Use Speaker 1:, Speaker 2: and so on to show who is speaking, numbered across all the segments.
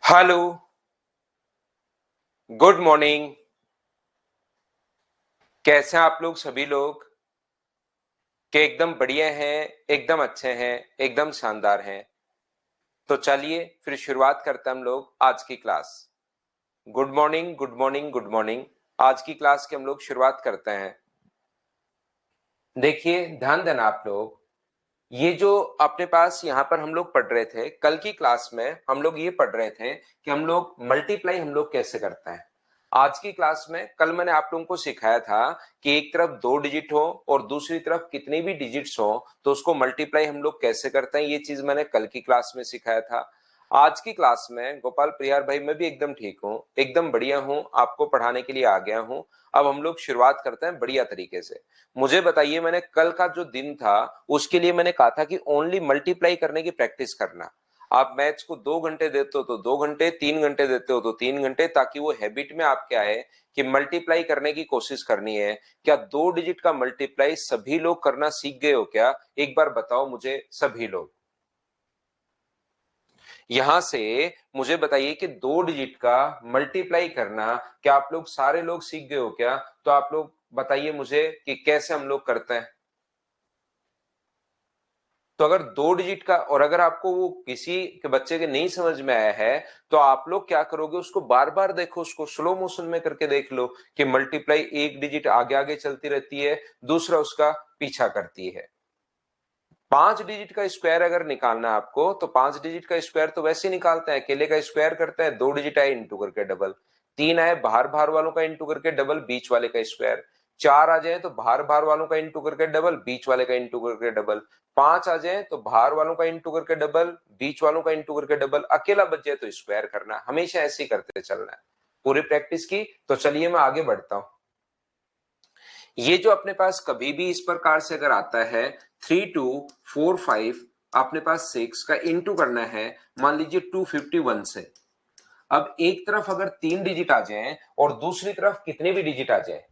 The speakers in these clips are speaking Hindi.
Speaker 1: Hello, good morning. कैसे हैं आप लोग सभी लोग? के एकदम बढ़िया हैं, एकदम अच्छे हैं, एकदम शानदार हैं। तो चलिए फिर शुरुआत करते हैं हम लोग आज की class. Good morning, good morning, good morning. आज की क्लास की हम लोग शुरुआत करते हैं। देखिए, ध्यान देना आप लोग। ये जो अपने पास यहाँ पर हम लोग पढ़ रहे थे, कल की क्लास में हम लोग ये पढ़ रहे थे कि हम लोग मल्टीप्लाई हम लोग कैसे करते हैं। आज की क्लास में कल मैंने आप लोगों को सिखाया था कि एक तरफ दो डिजिट हो और दूसरी तरफ कितनी भी डिजिट्स हो तो उसको मल्टीप्लाई हम लोग कैसे करते हैं, ये चीज मैंने कल की क्लास में सिखाया था। आज की क्लास में गोपाल प्रियार भाई, मैं भी एकदम ठीक हूँ, एकदम बढ़िया हूँ, आपको पढ़ाने के लिए आ गया हूँ। अब हम लोग शुरुआत करते हैं बढ़िया तरीके से। मुझे बताइए, मैंने कल का जो दिन था उसके लिए मैंने कहा था कि ओनली मल्टीप्लाई करने की प्रैक्टिस करना। आप मैथ्स को 2 घंटे देते हो तो 2 घंटे, 3 घंटे देते हो तो 3 घंटे, ताकि वो हैबिट में आपके आए कि मल्टीप्लाई करने की कोशिश करनी है। क्या 2 डिजिट का मल्टीप्लाई सभी लोग करना सीख गए हो क्या? एक बार बताओ मुझे सभी लोग। यहां से मुझे बताइए कि 2 डिजिट का मल्टीप्लाई करना क्या आप लोग सारे लोग सीख गए हो क्या? तो आप लोग बताइए मुझे कि कैसे हम लोग करते हैं। तो अगर 2 डिजिट का, और अगर आपको वो किसी के बच्चे के नहीं समझ में आया है तो आप लोग क्या करोगे, उसको बार बार देखो, उसको स्लो मोशन में करके देख लो कि मल्टीप्लाई एक डिजिट आगे आगे चलती रहती है, दूसरा उसका पीछा करती है। 5 डिजिट का स्क्वायर अगर निकालना है आपको तो 5 डिजिट का स्क्वायर तो वैसे ही निकालते हैं, अकेले का स्क्वायर करते हैं, 2 डिजिट आए इंटू करके डबल, 3 आए बाहर बाहर वालों का इंटू करके डबल, बीच वाले का स्क्वायर, 4 आ जाए तो बाहर बाहर वालों का इंटू करके डबल, बीच वाले का इंटू करके डबल, 5 आ जाए तो बाहर वालों का इंटू करके डबल, बीच वालों का इंटू करके डबल, अकेला बच जाए तो स्क्वायर करना। हमेशा ऐसे ही करते चलना है। पूरी प्रैक्टिस की तो चलिए मैं आगे बढ़ता हूं। ये जो अपने पास कभी भी इस प्रकार से अगर आता है 3 2 4 5, अपने पास 6 का इंटू करना है, मान लीजिए 251 से। अब एक तरफ अगर 3 डिजिट आ जाए और दूसरी तरफ कितने भी डिजिट आ जाए,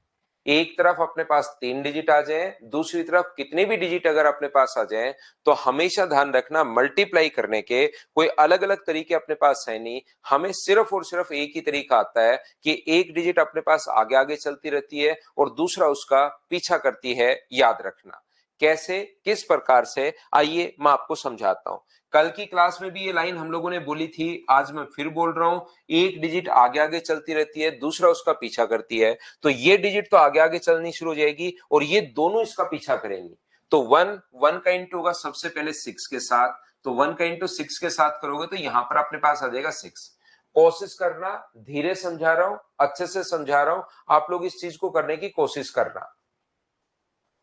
Speaker 1: एक तरफ अपने पास 3 डिजिट आ जाए, दूसरी तरफ कितने भी डिजिट अगर अपने पास आ जाए, तो हमेशा ध्यान रखना मल्टीप्लाई करने के कोई अलग अलग तरीके अपने पास है नहीं। हमें सिर्फ और सिर्फ एक ही तरीका आता है कि एक डिजिट अपने पास आगे आगे चलती रहती है और दूसरा उसका पीछा करती है। याद रखना कैसे, किस प्रकार से, आइए मैं आपको समझाता हूं। कल की क्लास में भी ये लाइन हम लोगों ने बोली थी, आज मैं फिर बोल रहा हूं। एक डिजिट आगे आगे चलती रहती है, दूसरा उसका पीछा करती है। तो ये डिजिट तो आगे आगे चलनी शुरू हो जाएगी और ये दोनों इसका पीछा करेंगी। तो वन वन का इंटू होगा सबसे पहले 6 के साथ, तो 1 का इंटू 6 के साथ करोगे तो यहां पर अपने पास आ जाएगा 6। कोशिश करना, धीरे समझा रहा हूं, अच्छे से समझा रहा हूं, आप लोग इस चीज को करने की कोशिश करना।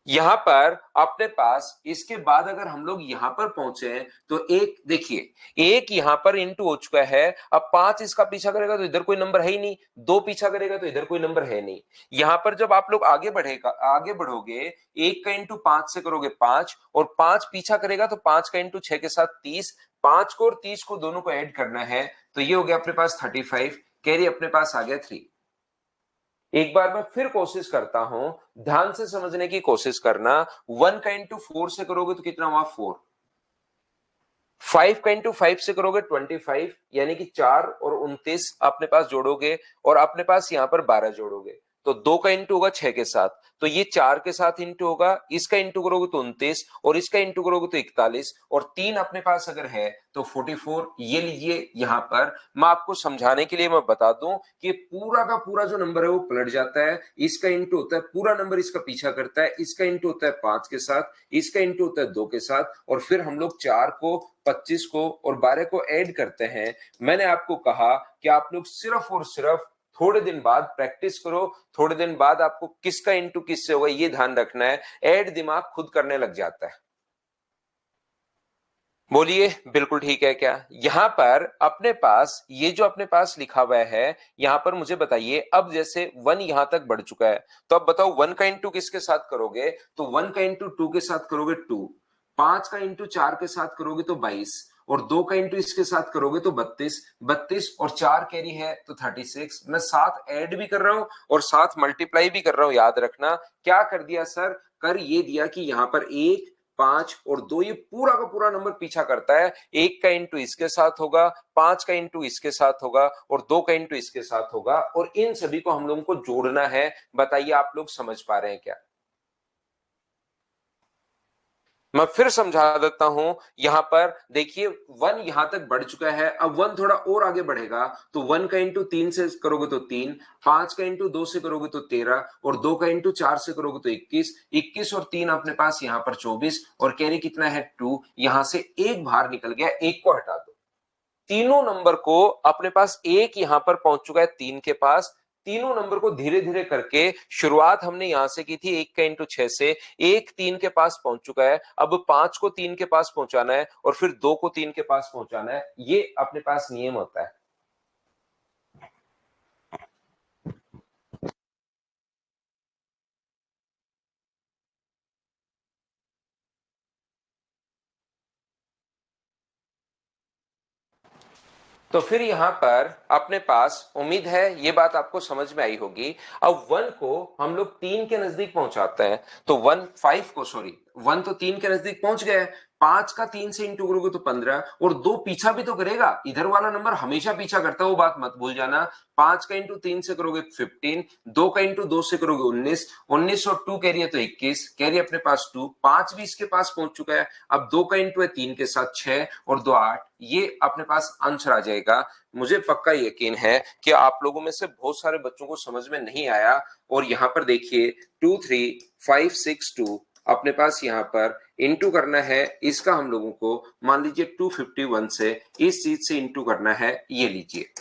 Speaker 1: यहां पर अपने पास इसके बाद अगर हम लोग यहां पर पहुंचे तो एक देखिए, एक यहां पर इंटू हो चुका है। अब 5 इसका पीछा करेगा तो इधर कोई नंबर है ही नहीं, 2 पीछा करेगा तो इधर कोई नंबर है नहीं। यहां पर जब आप लोग आगे बढ़ोगे, 1 का इंटू 5 से करोगे 5, और 5 पीछा करेगा तो 5 का इंटू 6 के साथ 30, 5 को और 30 को दोनों को ऐड करना है, तो ये हो गया अपने पास 35। कैरी अपने पास आ गया 3। एक बार मैं फिर कोशिश करता हूं, ध्यान से समझने की कोशिश करना। 1 का इंटू 4 से करोगे तो कितना हुआ 4, 5 का इंटू 5 से करोगे 25, यानी कि 4 और 29 अपने पास जोड़ोगे और अपने पास यहां पर 12 जोड़ोगे तो 2 का इंटू होगा 6 के साथ, तो ये 4 के साथ इंटू होगा, इसका इंटू करोगे तो 29 और इसका इंटू करोगे तो 41, और 3 अपने पास अगर है तो 44। ये लीजिए, यहां पर मैं आपको समझाने के लिए मैं बता दूं कि पूरा का पूरा जो नंबर है वो पलट जाता है। इसका इंटू होता है पूरा नंबर, इसका पीछा करता है, इसका इंटू होता है 5 के साथ, इसका इंटू होता है 2 के साथ, और फिर हम लोग 4 को, 25 को और 12 को ऐड करते हैं। मैंने आपको कहा कि आप लोग सिर्फ और सिर्फ थोड़े दिन बाद प्रैक्टिस करो, थोड़े दिन बाद आपको किसका इंटू किससे होगा ये ध्यान रखना है। ऐड दिमाग खुद करने लग जाता है। बोलिए, बिल्कुल ठीक है क्या? यहां पर अपने पास ये जो अपने पास लिखा हुआ है, यहां पर मुझे बताइए, अब जैसे 1 यहां तक बढ़ चुका है, तो अब बताओ 1 का इंटू किसके साथ करोगे? तो 1 का इंटू 2 के साथ करोगे 2, 5 का इंटू 4 के साथ करोगे तो 22, और 2 का इंटू इसके साथ करोगे तो 32, 32 और 4 कैरी है तो 36। मैं साथ ऐड भी कर रहा हूं और साथ मल्टीप्लाई भी कर रहा हूं। याद रखना क्या कर दिया सर, कर ये दिया कि यहां पर 1 5 और 2, ये पूरा का पूरा नंबर पीछा करता है। 1 का इंटू इसके साथ होगा, 5 का इंटू इसके साथ होगा और 2 का इंटू इसके साथ होगा और इन सभी को हम लोगों को जोड़ना है। बताइए आप लोग समझ पा रहे हैं क्या? मैं फिर समझा देता हूं। यहां पर देखिए 1 यहां तक बढ़ चुका है, अब 1 थोड़ा और आगे बढ़ेगा तो 1 का इंटू 3 से करोगे तो 3, 5 का इंटू 2 से करोगे तो 13 और 2 का इंटू 4 से करोगे तो 21, 21 और 3 अपने पास यहां पर 24 और कैरी कितना है 2। यहां से एक बाहर निकल गया, एक को हटा दो। तीनों नंबर को अपने पास एक यहां पर पहुंच चुका है 3 के पास। तीनों नंबर को धीरे धीरे करके शुरुआत हमने यहां से की थी 1 का इंटू 6 से, एक 3 के पास पहुंच चुका है। अब 5 को 3 के पास पहुंचाना है और फिर 2 को 3 के पास पहुंचाना है। ये अपने पास नियम होता है। तो फिर यहां पर अपने पास उम्मीद है ये बात आपको समझ में आई होगी। अब 1 को हम लोग 3 के नजदीक पहुंचाते हैं तो 1 तो 3 के नजदीक पहुंच गए। 5 का 3 से इंटू करोगे तो 15 और 2 पीछा भी तो करेगा, इधर वाला नंबर हमेशा पीछा करता है, वो बात मत भूल जाना। 5 का इंटू 3 से करोगे 15, 2 का इंटू 2 से करोगे 19, 19 और 2 कैरी है तो 21, कैरी अपने पास 2, 5 भी इसके पास पहुंच चुका है। अब 2 का इंटू है 3 के साथ 6 और 2 8, ये अपने पास आंसर आ जाएगा। मुझे पक्का यकीन है कि आप लोगों में से बहुत सारे बच्चों को समझ में नहीं आया। और यहां पर देखिए 23562 अपने पास यहां पर इंटू करना है, इसका हम लोगों को मान लीजिए 251 से इस चीज से इंटू करना है, ये लीजिए।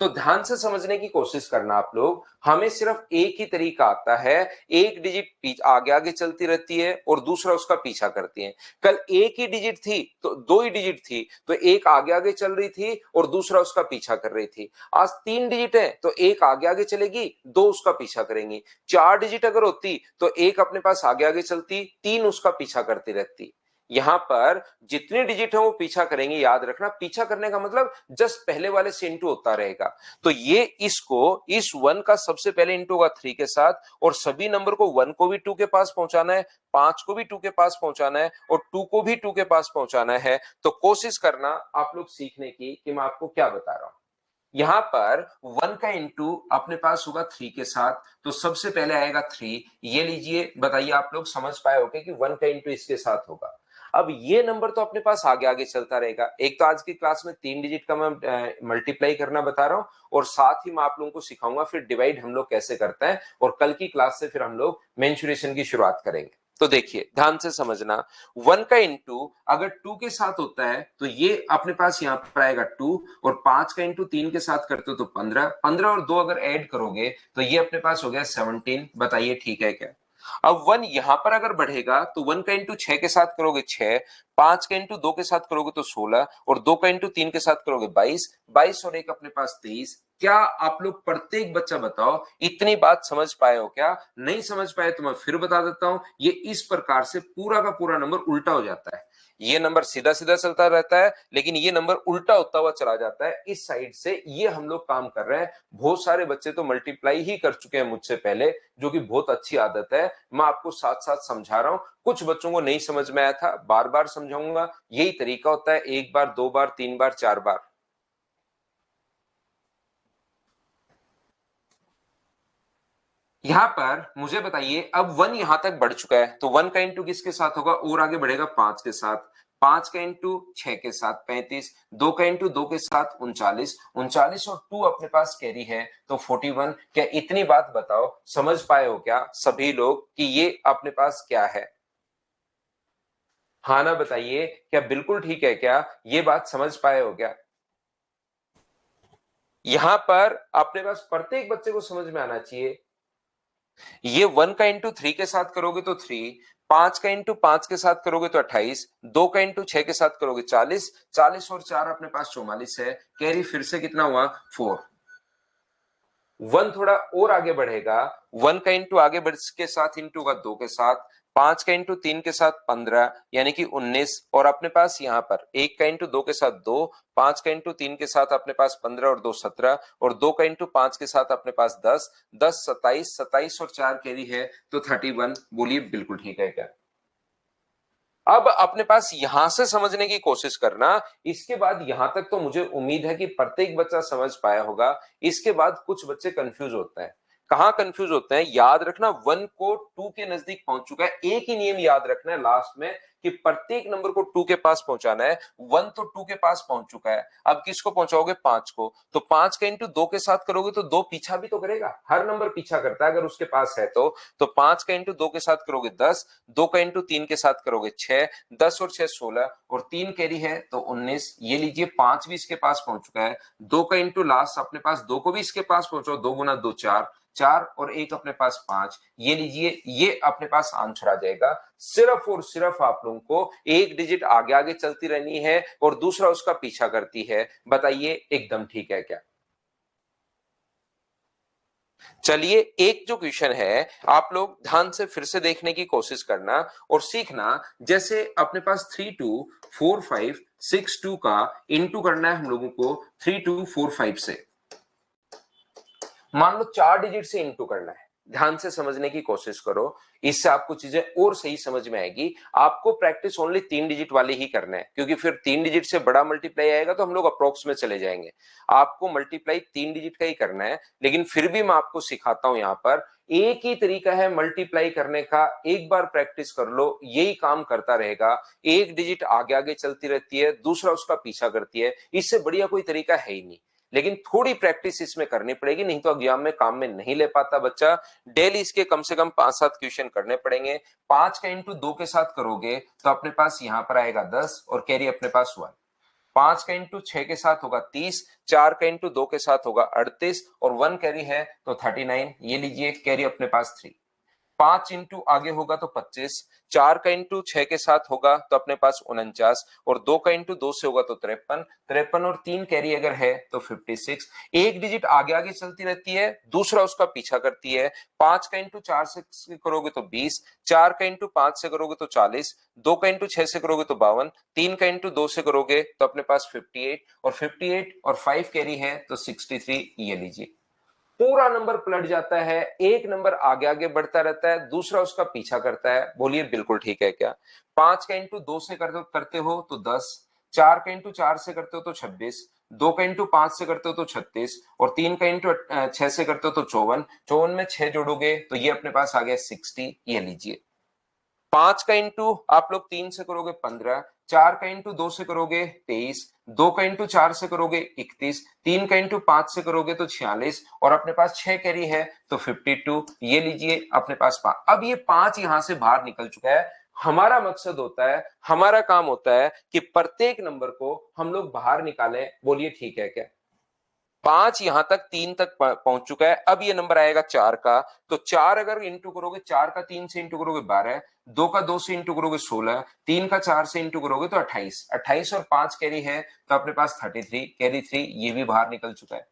Speaker 1: तो ध्यान से समझने की कोशिश करना आप लोग। हमें सिर्फ एक ही तरीका आता है, एक डिजिट आगे आगे चलती रहती है और दूसरा उसका पीछा करती है। कल एक ही डिजिट थी तो दो ही डिजिट थी तो एक आगे आगे चल रही थी और दूसरा उसका पीछा कर रही थी। आज 3 डिजिट है तो एक आगे आगे चलेगी, 2 उसका पीछा करेंगी। 4 डिजिट अगर होती तो एक अपने पास आगे आगे चलती, 3 उसका पीछा करती रहती। यहां पर जितने डिजिट है वो पीछा करेंगे, याद रखना पीछा करने का मतलब जस्ट पहले वाले से इंटू होता रहेगा। तो ये इसको इस 1 का सबसे पहले इंटू होगा 3 के साथ और सभी नंबर को 1 को भी 2 के पास पहुंचाना है, 5 को भी 2 के पास पहुंचाना है और 2 को भी 2 के पास पहुंचाना है। तो कोशिश करना आप लोग सीखने की कि मैं आपको क्या बता रहा हूं। यहां पर 1 का इंटू अपने पास होगा 3 के साथ, तो सबसे पहले आएगा 3, ये लीजिए। बताइए आप लोग समझ पाए होंगे कि 1 का इंटू इसके साथ होगा। अब ये नंबर तो अपने पास आगे आगे चलता रहेगा। एक तो आज की क्लास में 3 डिजिट का मैं मल्टीप्लाई करना बता रहा हूं और साथ ही मैं आप लोगों को सिखाऊंगा फिर डिवाइड हम लोग कैसे करते हैं और कल की क्लास से फिर हम लोग मेंशुरेशन की शुरुआत करेंगे। तो देखिए ध्यान से समझना, 1 का इंटू अगर 2 के साथ होता है तो ये अपने पास यहां पर आएगा 2 और 5 का इंटू 3 के साथ करते हो तो 15, 15 और 2 अगर ऐड करोगे तो ये अपने पास हो गया 17। बताइए ठीक है क्या? अब 1 यहां पर अगर बढ़ेगा तो 1 का इंटू 6 के साथ करोगे 6, 5 का इंटू 2 के साथ करोगे तो 16 और 2 का इंटू 3 के साथ करोगे 22, 22 और एक अपने पास 23। क्या आप लोग प्रत्येक बच्चा बताओ इतनी बात समझ पाए हो क्या? नहीं समझ पाए तो मैं फिर बता देता हूं। ये इस प्रकार से पूरा का पूरा नंबर उल्टा हो जाता है। ये नंबर सीधा सीधा चलता रहता है लेकिन ये नंबर उल्टा होता हुआ चला जाता है इस साइड से। ये हम लोग काम कर रहे हैं। बहुत सारे बच्चे तो मल्टीप्लाई ही कर चुके हैं मुझसे पहले, जो कि बहुत अच्छी आदत है। मैं आपको साथ साथ समझा रहा हूं। कुछ बच्चों को नहीं समझ में आया था, बार बार समझाऊंगा। यही तरीका होता है, एक बार, दो बार, तीन बार, चार बार। यहां पर मुझे बताइए, अब 1 यहां तक बढ़ चुका है तो 1 का इंटू किसके साथ होगा और आगे बढ़ेगा 5 के साथ, 5 का इंटू 6 के साथ 35, 2 का इंटू 2 के साथ 39, 39 और 2 अपने पास कैरी है तो 41। क्या इतनी बात बताओ समझ पाए हो क्या सभी लोग कि ये अपने पास क्या है? हाँ ना बताइए, क्या बिल्कुल ठीक है क्या? ये बात समझ पाए हो क्या? यहां पर अपने पास प्रत्येक बच्चे को समझ में आना चाहिए। ये 1 का इंटू 3 के साथ करोगे तो 3, 5 का इंटू 5 के साथ करोगे तो 28, 2 का इंटू 6 के साथ करोगे 40, 40 और 4 अपने पास 44 है। कैरी फिर से कितना हुआ 4। 1 थोड़ा और आगे बढ़ेगा, 1 का इंटू आगे बढ़ के साथ इंटू का 2 के साथ, 5 का इंटू 3 के साथ 15 यानी कि 19 और अपने पास यहां पर 1 का इंटू 2 के साथ 2, 5 का इंटू 3 के साथ अपने पास 15 और 2 17 और 2 का इंटू 5 के साथ अपने पास 10, 10 27, 27 और 4 कैरी है तो 31। बोलिए बिल्कुल ठीक है क्या? अब अपने पास यहां से समझने की कोशिश करना। इसके बाद यहां तक तो मुझे उम्मीद है कि प्रत्येक बच्चा समझ पाया होगा। इसके बाद कुछ बच्चे कंफ्यूज होते हैं। कहां कंफ्यूज होते हैं, याद रखना, वन को टू के नजदीक पहुंच चुका है। एक ही नियम याद रखना है लास्ट में कि प्रत्येक नंबर को टू के पास पहुंचाना है। वन तो टू के पास पहुंच चुका है, अब किसको पहुंचाओगे, पांच को। तो पांच का इंटू दो के साथ करोगे तो दो पीछा भी तो करेगा, हर नंबर पीछा करता है अगर उसके पास है तो पांच का इंटू दो के साथ करोगे 10, दो का इंटू तीन के साथ करोगे 6, 10 और 6 16, और तीन कैरी है तो 19। ये लीजिए पांच भी इसके पास पहुंच चुका है। दो का इंटू लास्ट अपने पास, दो को भी इसके पास पहुंचो, दो गुना दो चार, चार और एक अपने पास पांच। ये लीजिए, ये अपने पास आंसर आ जाएगा। सिर्फ और सिर्फ आप लोगों को एक डिजिट आगे आगे चलती रहनी है और दूसरा उसका पीछा करती है। बताइए एकदम ठीक है क्या? चलिए एक जो क्वेश्चन है आप लोग ध्यान से फिर से देखने की कोशिश करना और सीखना। जैसे अपने पास 324562 का इंटू करना है हम लोगों को 3245 से। मान लो चार डिजिट से इंटू करना है। ध्यान से समझने की कोशिश करो, इससे आपको चीजें और सही समझ में आएगी। आपको प्रैक्टिस ओनली तीन डिजिट वाले ही करना है, क्योंकि फिर तीन डिजिट से बड़ा मल्टीप्लाई आएगा तो हम लोग अप्रोक्स में चले जाएंगे। आपको मल्टीप्लाई तीन डिजिट का ही करना है, लेकिन फिर भी मैं आपको सिखाता हूं। यहां पर एक ही तरीका है मल्टीप्लाई करने का, एक बार प्रैक्टिस कर लो, यही काम करता रहेगा। एक डिजिट आगे आगे चलती रहती है, दूसरा उसका पीछा करती है, इससे बढ़िया कोई तरीका है ही नहीं। लेकिन थोड़ी प्रैक्टिस इसमें करनी पड़ेगी, नहीं तो एग्जाम में काम में नहीं ले पाता बच्चा। डेली इसके कम से कम 5-7 क्वेश्चन करने पड़ेंगे। पांच का इंटू दो के साथ करोगे तो अपने पास यहां पर आएगा 10 और कैरी अपने पास 1। पांच का इंटू छह के साथ होगा 30, चार का इंटू दो के साथ होगा 38 और 1 कैरी है तो 39। ये लीजिए कैरी अपने पास 3। पांच इंटू आगे होगा तो 25, चार का इंटू छह के साथ होगा तो अपने पास 49 और दो का इंटू दो से होगा तो 53, 53 और तीन कैरी अगर है तो 56। एक डिजिट आगे आगे चलती रहती है, दूसरा उसका पीछा करती है। पांच का इंटू चार से करोगे तो 20, चार का इंटू पांच से करोगे तो 40, दो का इंटू छह से करोगे तो 52, तीन का इंटू दो से करोगे तो अपने पास 58 और 58 और 5 कैरी है तो 63। ये लीजिए पूरा नंबर पलट जाता है, एक नंबर आगे आगे बढ़ता रहता है, दूसरा उसका पीछा करता है। बोलिए बिल्कुल ठीक है क्या? पांच का इंटू दो से करते हो तो 10, चार का इंटू चार से करते हो तो 26, दो का इंटू पांच से करते हो तो 36 और तीन का इंटू छह से करते हो तो 54। 54 में छह जोड़ोगे तो ये अपने पास आ गया 60। ये लीजिए पांच का इंटू आप लोग तीन से करोगे 15, चार का इंटू दो से करोगे 23, दो का इंटू चार से करोगे 31, तीन का इंटू पांच से करोगे तो 46 और अपने पास छह कैरी है तो 52। ये लीजिए अपने पास पांच। अब ये पांच यहां से बाहर निकल चुका है। हमारा मकसद होता है, हमारा काम होता है कि प्रत्येक नंबर को हम लोग बाहर निकालें। बोलिए ठीक है क्या? पांच यहां तक तीन तक पहुंच चुका है। अब ये नंबर आएगा चार का, तो चार अगर इंटू करोगे, चार का तीन से इंटू करोगे 12, दो का दो से इंटू करोगे 16, तीन का चार से इंटू करोगे तो 28। 28 और पांच कैरी है तो अपने पास 33, कैरी 3। ये भी बाहर निकल चुका है।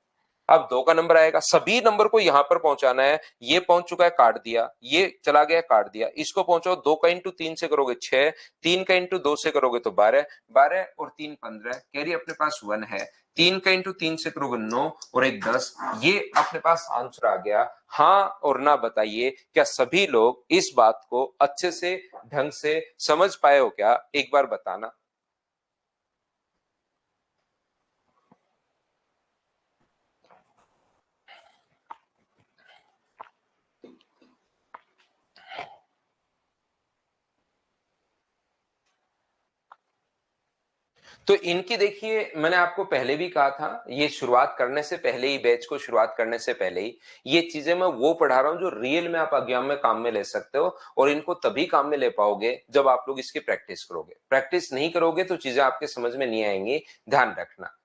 Speaker 1: अब दो का नंबर आएगा, सभी नंबर को यहां पर पहुंचाना है। ये पहुंच चुका है, काट दिया, ये चला गया, काट दिया, इसको पहुंचाओ। दो का इंटू तीन से करोगे 6, तीन का इंटू दो से करोगे तो 12, 12 और तीन 15, कैरी अपने पास 1 है। तीन का इंटू तीन से करोगे 9 और एक 10। ये अपने पास आंसर आ गया। हाँ और ना बताइए, क्या सभी लोग इस बात को अच्छे से ढंग से समझ पाए हो क्या? एक बार बताना। तो इनकी देखिए, मैंने आपको पहले भी कहा था, ये शुरुआत करने से पहले ही, बैच को शुरुआत करने से पहले ही ये चीजें मैं वो पढ़ा रहा हूं जो रियल में आप एग्जाम में काम में ले सकते हो। और इनको तभी काम में ले पाओगे जब आप लोग इसकी प्रैक्टिस करोगे। प्रैक्टिस नहीं करोगे तो चीजें आपके समझ में नहीं आएंगी, ध्यान रखना।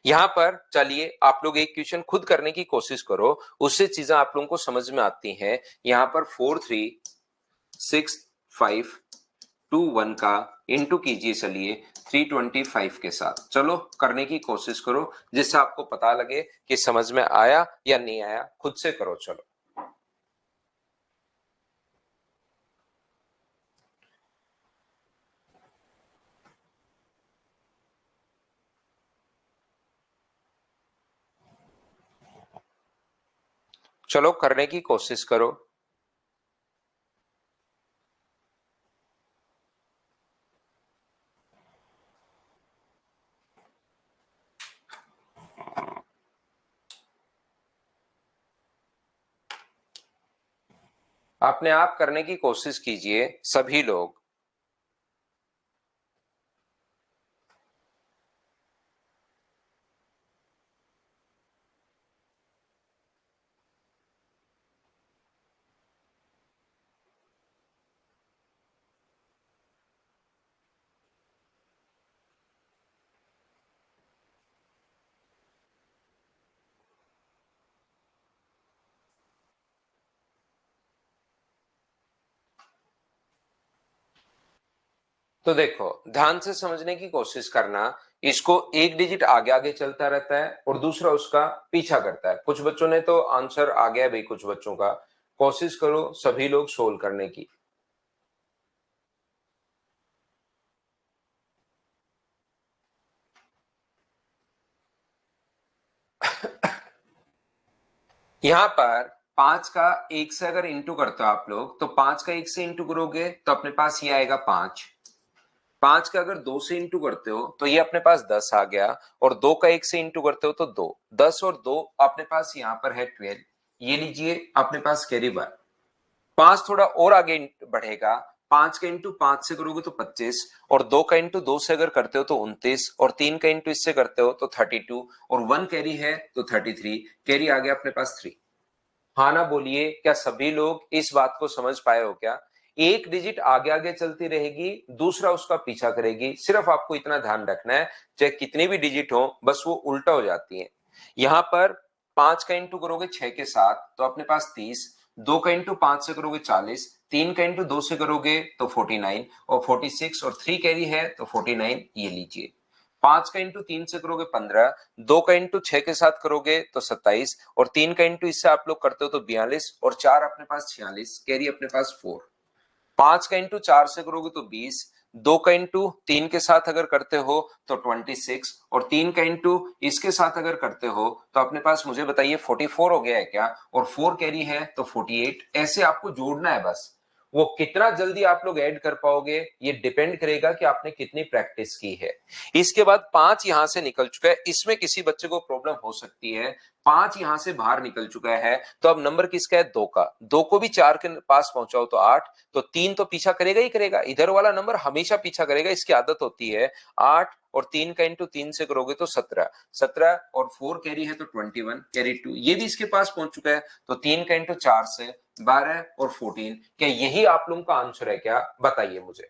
Speaker 1: यहां पर चलिए आप लोग एक क्वेश्चन खुद करने की कोशिश करो, उससे चीजें आप लोगों को समझ में आती हैं। यहां पर 436521 का इंटू कीजिए चलिए 325 के साथ। चलो करने की कोशिश करो, जिससे आपको पता लगे कि समझ में आया या नहीं आया। खुद से करो चलो। चलो करने की कोशिश करो। अपने आप करने की कोशिश कीजिए सभी लोग। तो देखो, ध्यान से समझने की कोशिश करना। इसको एक डिजिट आगे आगे चलता रहता है और दूसरा उसका पीछा करता है। कुछ बच्चों ने तो आंसर आ गया भाई, कुछ बच्चों का। कोशिश करो सभी लोग सोल्व करने की। यहां पर 5 का 1 से अगर इंटू करते हो आप लोग, तो 5 का 1 से इंटू करोगे तो अपने पास ये आएगा 5। 5 का अगर 2 से इंटू करते हो तो ये अपने पास 10 आ गया। और 2 का 1 से इंटू करते हो तो 2। 10 और 2 अपने पास यहां पर है 12। ये लीजिए अपने पास कैरी बार। 5 थोड़ा और आगे बढ़ेगा। 5 का इंटू 5 से करोगे तो 25। और 2 का इंटू 2 से अगर करते हो तो 29। और 3 का इंटू इससे करते हो तो 32। और 1 कैरी है तो 33। कैरी आ गया अपने पास 3। हाँ ना बोलिए, क्या सभी लोग इस बात को समझ पाए हो क्या? एक डिजिट आगे आगे चलती रहेगी, दूसरा उसका पीछा करेगी। सिर्फ आपको इतना ध्यान रखना है, चाहे कितनी भी डिजिट हो, बस वो उल्टा हो जाती है। यहां पर 5 का इंटू करोगे 6 के साथ तो अपने पास 30। 2 का इंटू 5 से करोगे 40। 3 का इंटू 2 से करोगे तो 49। और 46 और 3 कैरी है तो 49। ये लीजिए। 5 का इंटू 3 से करोगे 15। 2 का इंटू 6 के साथ करोगे तो 27। और 3 का इंटू इससे आप लोग करते हो तो 42। और 4 अपने पास 46। कैरी अपने पास 4। 5 का इंटू 4 से करोगे तो 20। 2 का इंटू 3 के साथ अगर करते हो तो 26। और 3 का इंटू इसके साथ अगर करते हो तो अपने पास मुझे बताइए 44 हो गया है क्या? और 4 कैरी है तो 48। ऐसे आपको जोड़ना है बस। वो कितना जल्दी आप लोग ऐड कर पाओगे ये डिपेंड करेगा कि आपने कितनी प्रैक्टिस की है। इसके बाद 5 यहां से निकल चुका है, इसमें किसी बच्चे को प्रॉब्लम हो सकती है। 5 यहां से बाहर निकल चुका है, तो अब नंबर किसका है? 2 का। 2 को भी 4 के पास पहुंचाओ तो 8। तो 3 तो पीछा करेगा ही करेगा, इधर वाला नंबर हमेशा पीछा करेगा, इसकी आदत होती है। 8 और 3 का इंटू 3 से करोगे तो 17। 17 और 4 कैरी है तो 21। कैरी 2 ये भी इसके पास पहुंच चुका है। तो 3 का इंटू 4 से 12 और 14। क्या यही आप लोगों का आंसर है क्या? बताइए मुझे।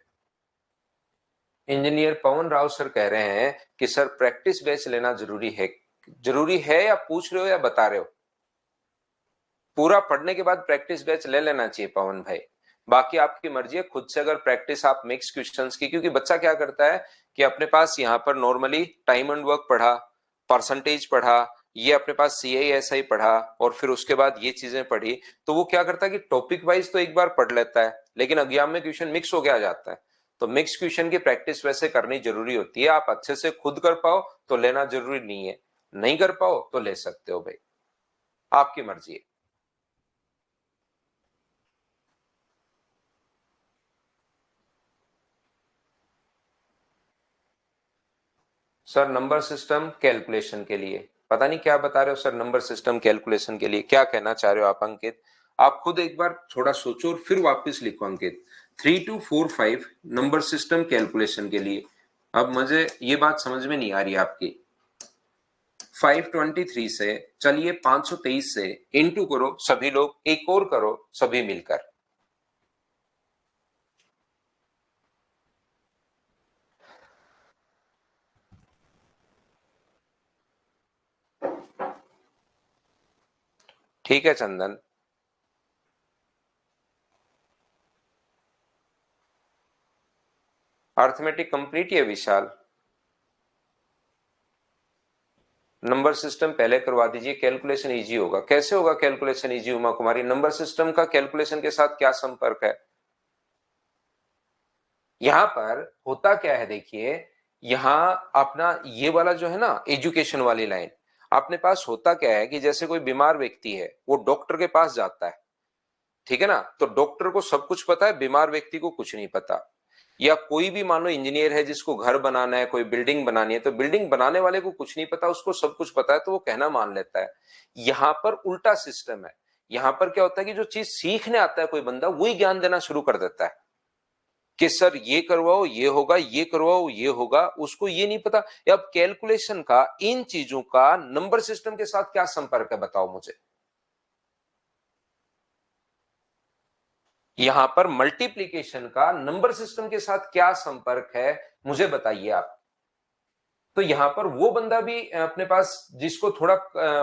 Speaker 1: इंजीनियर पवन राव सर कह रहे हैं कि सर प्रैक्टिस बेच लेना जरूरी है। जरूरी है या पूछ रहे हो या बता रहे हो? पूरा पढ़ने के बाद प्रैक्टिस बैच ले लेना चाहिए पवन भाई। बाकी आपकी मर्जी है, खुद से अगर प्रैक्टिस आप मिक्स क्वेश्चंस की, क्योंकि बच्चा क्या करता है कि अपने पास यहाँ पर नॉर्मली टाइम एंड वर्क पढ़ा, परसेंटेज पढ़ा, ये अपने पास सी आई एस आई पढ़ा, और फिर उसके बाद ये चीजें पढ़ी। तो वो क्या करता है कि टॉपिक वाइज तो एक बार पढ़ लेता है, लेकिन एग्जाम में क्वेश्चन मिक्स हो गया जाता है। तो मिक्स क्वेश्चन की प्रैक्टिस वैसे करनी जरूरी होती है। आप अच्छे से खुद कर पाओ तो लेना जरूरी नहीं है, नहीं कर पाओ तो ले सकते हो भाई, आपकी मर्जी है। सर नंबर सिस्टम कैलकुलेशन के लिए? पता नहीं क्या बता रहे हो सर, नंबर सिस्टम कैलकुलेशन के लिए क्या कहना चाह रहे हो आप अंकित? आप खुद एक बार थोड़ा सोचो और फिर वापस लिखो अंकित। 3245 नंबर सिस्टम कैलकुलेशन के लिए। अब मुझे ये बात समझ में नहीं आ रही आपकी। 523 से चलिए 523 से इंटू करो सभी लोग, एक और करो सभी मिलकर। ठीक है चंदन। अर्थमेटिक कंप्लीट है विशाल। नंबर सिस्टम पहले करवा दीजिए, कैलकुलेशन इजी होगा। कैसे होगा कैलकुलेशन इजी उमा कुमारी? नंबर सिस्टम का कैलकुलेशन के साथ क्या संपर्क है? यहां पर होता क्या है देखिए, यहां अपना ये वाला जो है ना एजुकेशन वाली लाइन, अपने पास होता क्या है कि जैसे कोई बीमार व्यक्ति है वो डॉक्टर के पास जाता है, ठीक है ना? तो डॉक्टर को सब कुछ पता है, बीमार व्यक्ति को कुछ नहीं पता। या कोई भी मान लो इंजीनियर है जिसको घर बनाना है, कोई बिल्डिंग बनानी है, तो बिल्डिंग बनाने वाले को कुछ नहीं पता, उसको सब कुछ पता है तो वो कहना मान लेता है। यहां पर उल्टा सिस्टम है यहां पर क्या होता है कि जो चीज सीखने आता है कोई बंदा, वही ज्ञान देना शुरू कर देता है कि सर ये करवाओ ये होगा, ये करवाओ ये होगा। उसको ये नहीं पता अब कैलकुलेशन का, इन चीजों का नंबर सिस्टम के साथ क्या संपर्क है, बताओ मुझे। यहां पर मल्टीप्लीकेशन का नंबर सिस्टम के साथ क्या संपर्क है, मुझे बताइए आप। तो यहां पर वो बंदा भी अपने पास, जिसको थोड़ा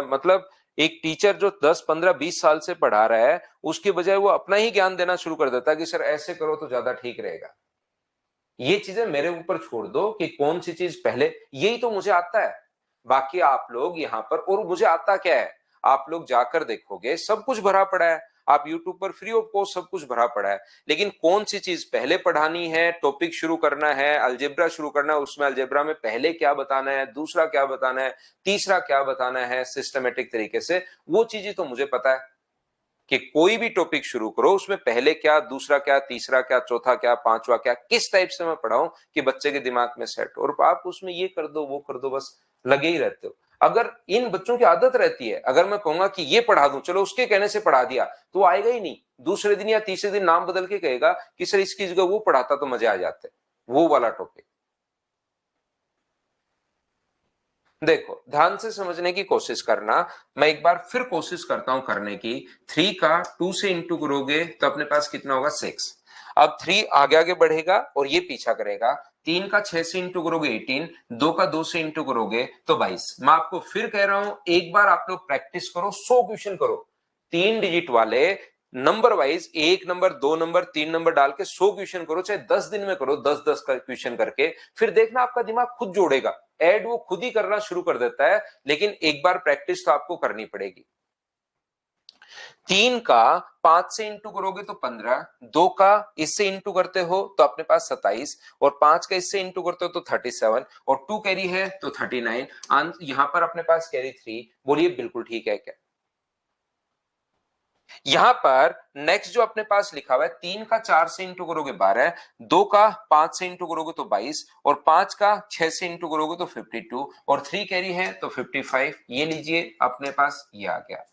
Speaker 1: मतलब एक टीचर जो 10 15 20 साल से पढ़ा रहा है, उसके बजाय वो अपना ही ज्ञान देना शुरू कर देता है कि सर ऐसे करो तो ज्यादा ठीक रहेगा। ये चीजें मेरे ऊपर छोड़ दो कि कौन सी चीज पहले, यही तो मुझे आता है। बाकी आप लोग यहाँ पर, और मुझे आता क्या है, आप लोग जाकर देखोगे सब कुछ भरा पड़ा है, आप YouTube पर फ्री ऑफ कॉस्ट सब कुछ भरा पड़ा है। लेकिन कौन सी चीज पहले पढ़ानी है, टॉपिक शुरू करना है, अलजेब्रा शुरू करना है, उसमें अलजेब्रा में पहले क्या बताना है, दूसरा क्या बताना है, तीसरा क्या बताना है सिस्टमेटिक तरीके से, वो चीजें तो मुझे पता है कि कोई भी टॉपिक शुरू करो उसमें पहले क्या, दूसरा क्या, तीसरा क्या, चौथा क्या, पांचवा क्या, किस टाइप से मैं पढ़ाऊं कि बच्चे के दिमाग में सेट। और आप उसमें ये कर दो वो कर दो, बस लगे ही रहते हो। अगर इन बच्चों की आदत रहती है, अगर मैं कहूंगा कि ये पढ़ा दूं, चलो उसके कहने से पढ़ा दिया, तो वो आएगा ही नहीं। दूसरे दिन या तीसरे दिन नाम बदल के कहेगा कि सर इसकी जगह वो पढ़ाता तो मजे आ जाते, वो वाला टॉपिक। देखो ध्यान से समझने की कोशिश करना, मैं एक बार फिर कोशिश करता हूं करने की। 3 का 2 से इंटू करोगे तो अपने पास कितना होगा 6। अब 3 आगे आगे बढ़ेगा और ये पीछा करेगा। 3 का 6 से इंटू करोगे 18, 2 का 2 से इंटू करोगे तो 22। मैं आपको फिर कह रहा हूं, एक बार आप लोग प्रैक्टिस करो, 100 क्वेश्चन करो, 3 डिजिट वाले number wise, 1 number 2 number 3 number डाल के 100 क्वेश्चन करो, चाहे 10 दिन में करो, 10-10 का क्वेश्चन करके। फिर देखना आपका दिमाग खुद जोड़ेगा, ऐड वो खुद ही करना शुरू कर देता है। लेकिन एक बार प्रैक्टिस तो आपको करनी पड़ेगी। 3 का 5 से इंटू करोगे तो 15, 2 का इससे इंटू करते हो तो अपने पास 27, और 5 का इससे इंटू करते हो तो 37, और 2 कैरी है तो 39। यहां पर अपने पास कैरी 3। बोलिए बिल्कुल ठीक है क्या? यहां पर नेक्स्ट जो अपने पास लिखा हुआ है, 3 का 4 से इंटू करोगे 12, 2 का 5 से इंटू करोगे तो 22, और 5 का 6 से इंटू करोगे तो 52, और 3 कैरी है तो 55। ये लीजिए अपने पास ये आ गया।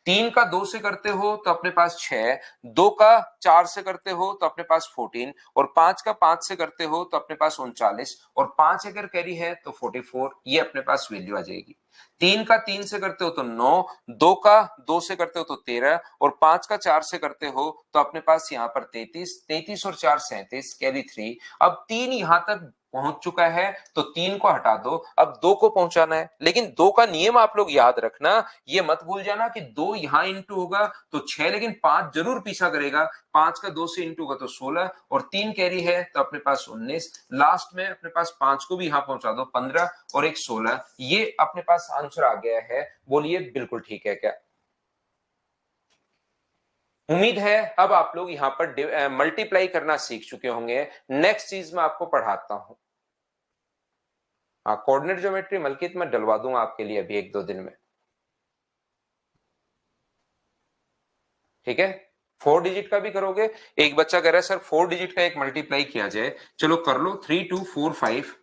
Speaker 1: 3 का 2 से करते हो तो अपने पास 6, 2 का 4 से करते हो तो अपने पास 14, और 5 का 5 से करते हो तो अपने पास 39, और 5 अगर कैरी है तो 44। ये अपने पास वैल्यू आ जाएगी। 3 का 3 से करते हो तो 9, 2 का 2 से करते हो तो 13, और 5 का 4 से करते हो तो अपने पास यहाँ पर 33, 33 और 4 37, कैरी 3। अब 3 यहां तक पहुंच चुका है तो 3 को हटा दो, अब 2 को पहुंचाना है। लेकिन 2 का नियम आप लोग याद रखना, ये मत भूल जाना कि 2 यहां इंटू होगा तो 6, लेकिन 5 जरूर पीछा करेगा। 5 का 2 से इंटू होगा तो 16, और 3 कैरी है तो अपने पास 19। लास्ट में अपने पास 5 को भी यहां पहुंचा दो, 15 और एक 16। ये अपने पास आंसर आ गया है। बोलिए बिल्कुल ठीक है क्या? उम्मीद है अब आप लोग यहां पर मल्टीप्लाई करना सीख चुके होंगे। नेक्स्ट चीज मैं आपको पढ़ाता हूं। हाँ, कोऑर्डिनेट ज्योमेट्री मलकित मैं डलवा दूंगा आपके लिए अभी 1-2 दिन में। ठीक है, 4 डिजिट का भी करोगे। एक बच्चा कह रहा है सर 4 डिजिट का एक मल्टीप्लाई किया जाए, चलो कर लो। 3 2 4 5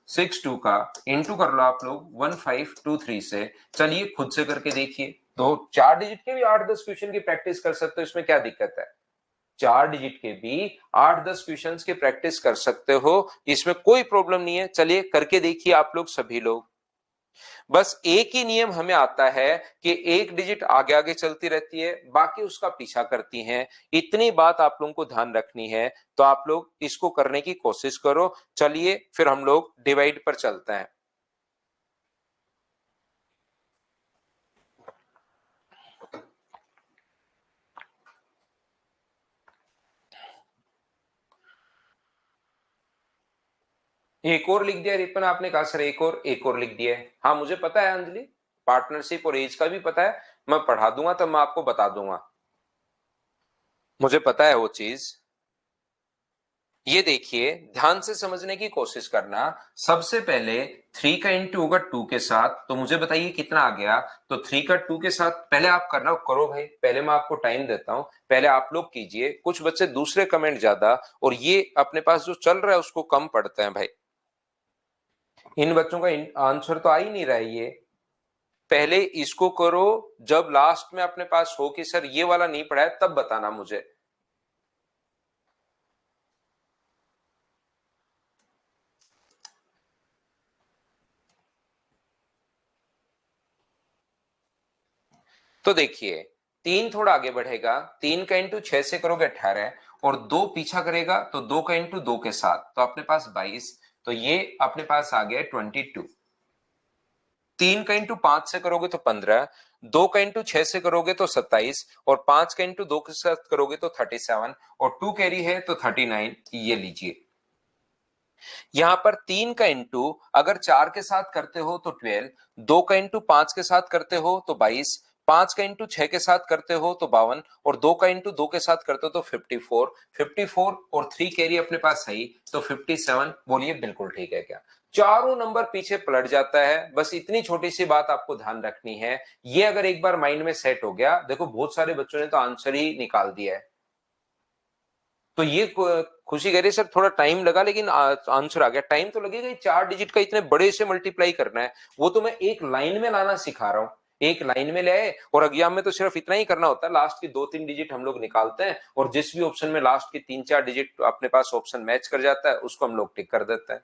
Speaker 1: 6 2 का इंटू कर लो आप लोग 1523 से। चलिए खुद से करके देखिए। तो 4 डिजिट के भी 8-10 क्वेश्चन की प्रैक्टिस कर सकते हो, इसमें क्या दिक्कत है? 4 डिजिट के भी 8-10 क्वेश्चंस की प्रैक्टिस कर सकते हो, इसमें कोई प्रॉब्लम नहीं है। चलिए करके देखिए आप लोग सभी लोग। बस एक ही नियम हमें आता है कि एक डिजिट आगे आगे चलती रहती है, बाकी उसका पीछा करती हैं। इतनी बात आप लोगों को ध्यान रखनी है, तो आप लोग इसको करने की कोशिश करो। चलिए फिर हम लोग डिवाइड पर चलते हैं। एक और लिख दिया रिपन आपने कहा सर, एक और लिख दिया है। हाँ मुझे पता है अंजलि, पार्टनरशिप और एज का भी पता है। मैं पढ़ा दूंगा तब मैं आपको बता दूंगा, मुझे पता है वो चीज। ये देखिए ध्यान से समझने की कोशिश करना। सबसे पहले 3 का इंटू होगा 2 के साथ, तो मुझे बताइए कितना आ गया। तो 3 का 2 के साथ पहले आप करना करो भाई, पहले मैं आपको टाइम देता हूं, पहले आप लोग कीजिए। कुछ बच्चे दूसरे कमेंट ज्यादा, और ये अपने पास जो चल रहा है उसको कम पढ़ते हैं भाई। इन बच्चों का आंसर तो आ ही नहीं रहा है ये। पहले इसको करो, जब लास्ट में अपने पास हो कि सर ये वाला नहीं पढ़ा है, तब बताना मुझे। तो देखिए, 3 थोड़ा आगे बढ़ेगा, 3 का इंटू 6 से करोगे 18, और 2 पीछा करेगा तो 2 का इंटू 2 के साथ, तो अपने पास 22, तो ये अपने पास आ गया 22। 3 का इंटू 5 से करोगे तो 15, 2 का इंटू 6 से करोगे तो 27, और 5 का इंटू 2 के साथ करोगे तो 37, और 2 कैरी है तो 39। ये लीजिए, यहां पर 3 का इंटू अगर 4 के साथ करते हो तो 12, 2 का इंटू 5 के साथ करते हो तो 22, 5 का इंटू 6 के साथ करते हो तो 52, और 2 का इंटू 2 के साथ करते हो तो 54। 54 और 3 कैरी अपने पास सही, तो 57। बोलिए बिल्कुल ठीक है क्या? चारों नंबर पीछे पलट जाता है। बस इतनी छोटी सी बात आपको ध्यान रखनी है, ये अगर एक बार माइंड में सेट हो गया, देखो बहुत सारे बच्चों ने तो आंसर ही निकाल दिया है। तो ये खुशी कह रही है सर थोड़ा टाइम लगा, लेकिन आंसर आ गया। टाइम तो लगेगा ही, 4 डिजिट का इतने बड़े से मल्टीप्लाई करना है, वो तो मैं एक लाइन में लाना सिखा रहा हूं। एक लाइन में ले आए, और एग्जाम में तो सिर्फ इतना ही करना होता है, लास्ट की 2-3 डिजिट हम लोग निकालते हैं, और जिस भी ऑप्शन में लास्ट की 3-4 डिजिट अपने पास ऑप्शन मैच कर जाता है, उसको हम लोग टिक कर देते हैं।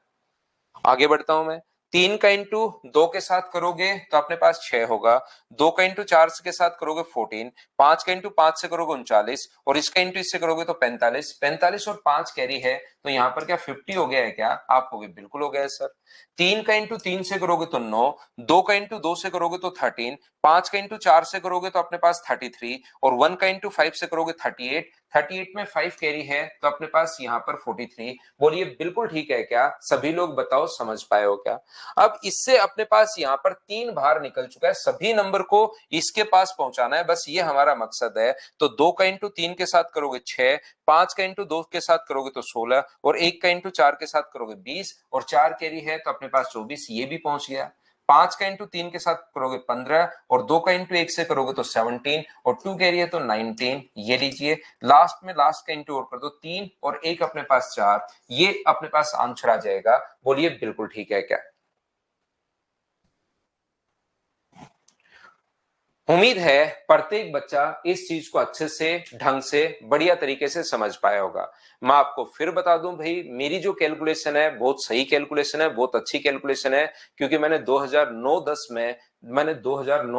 Speaker 1: आगे बढ़ता हूं मैं। 3 का इंटू 2 के साथ करोगे तो अपने पास 6 होगा, 2 का इंटू 4 के साथ करोगे 14, 5 का इंटू 5 से करोगे 39, और इसका इंटू इससे करोगे तो 45। 45 और 5 कैरी है, तो यहाँ पर क्या 50 हो गया है क्या? आप होगे बिल्कुल हो गया है सर। 3 का इंटू 3 से करोगे तो 9, 2 का इंटू 2 से करोगे तो 13, 5 का इंटू 4 से करोगे तो अपने पास 33, और 1 का इंटू 5 से करोगे 38। 38 में 5 कैरी है, तो अपने पास यहाँ पर 43। बोलिए बिल्कुल ठीक है क्या? सभी लोग बताओ समझ पाए हो क्या? अब इससे अपने पास यहाँ पर 3 बाहर निकल चुका है, सभी नंबर को इसके पास पहुंचाना है, बस ये हमारा मकसद है। तो 2 का इंटू 3 के साथ करोगे 6, 5 का इंटू 2 के साथ करोगे तो 16, और 1 का इंटू 4 के साथ करोगे 20, और 4 कैरी है तो अपने पास 24। ये भी पहुंच गया। 5 का इंटू 3 के साथ करोगे 15, और 2 का इंटू 1 से करोगे तो 17, और 2 कैरी है तो 19। ये लीजिए, लास्ट में लास्ट का इंटू और कर दो 3, और 1 अपने पास 4। ये अपने पास आंसर आ जाएगा। बोलिए बिल्कुल ठीक है क्या? उम्मीद है प्रत्येक बच्चा इस चीज को अच्छे से, ढंग से, बढ़िया तरीके से समझ पाया होगा। मैं आपको फिर बता दूं भाई, मेरी जो कैलकुलेशन है बहुत सही कैलकुलेशन है, बहुत अच्छी कैलकुलेशन है, क्योंकि मैंने 2009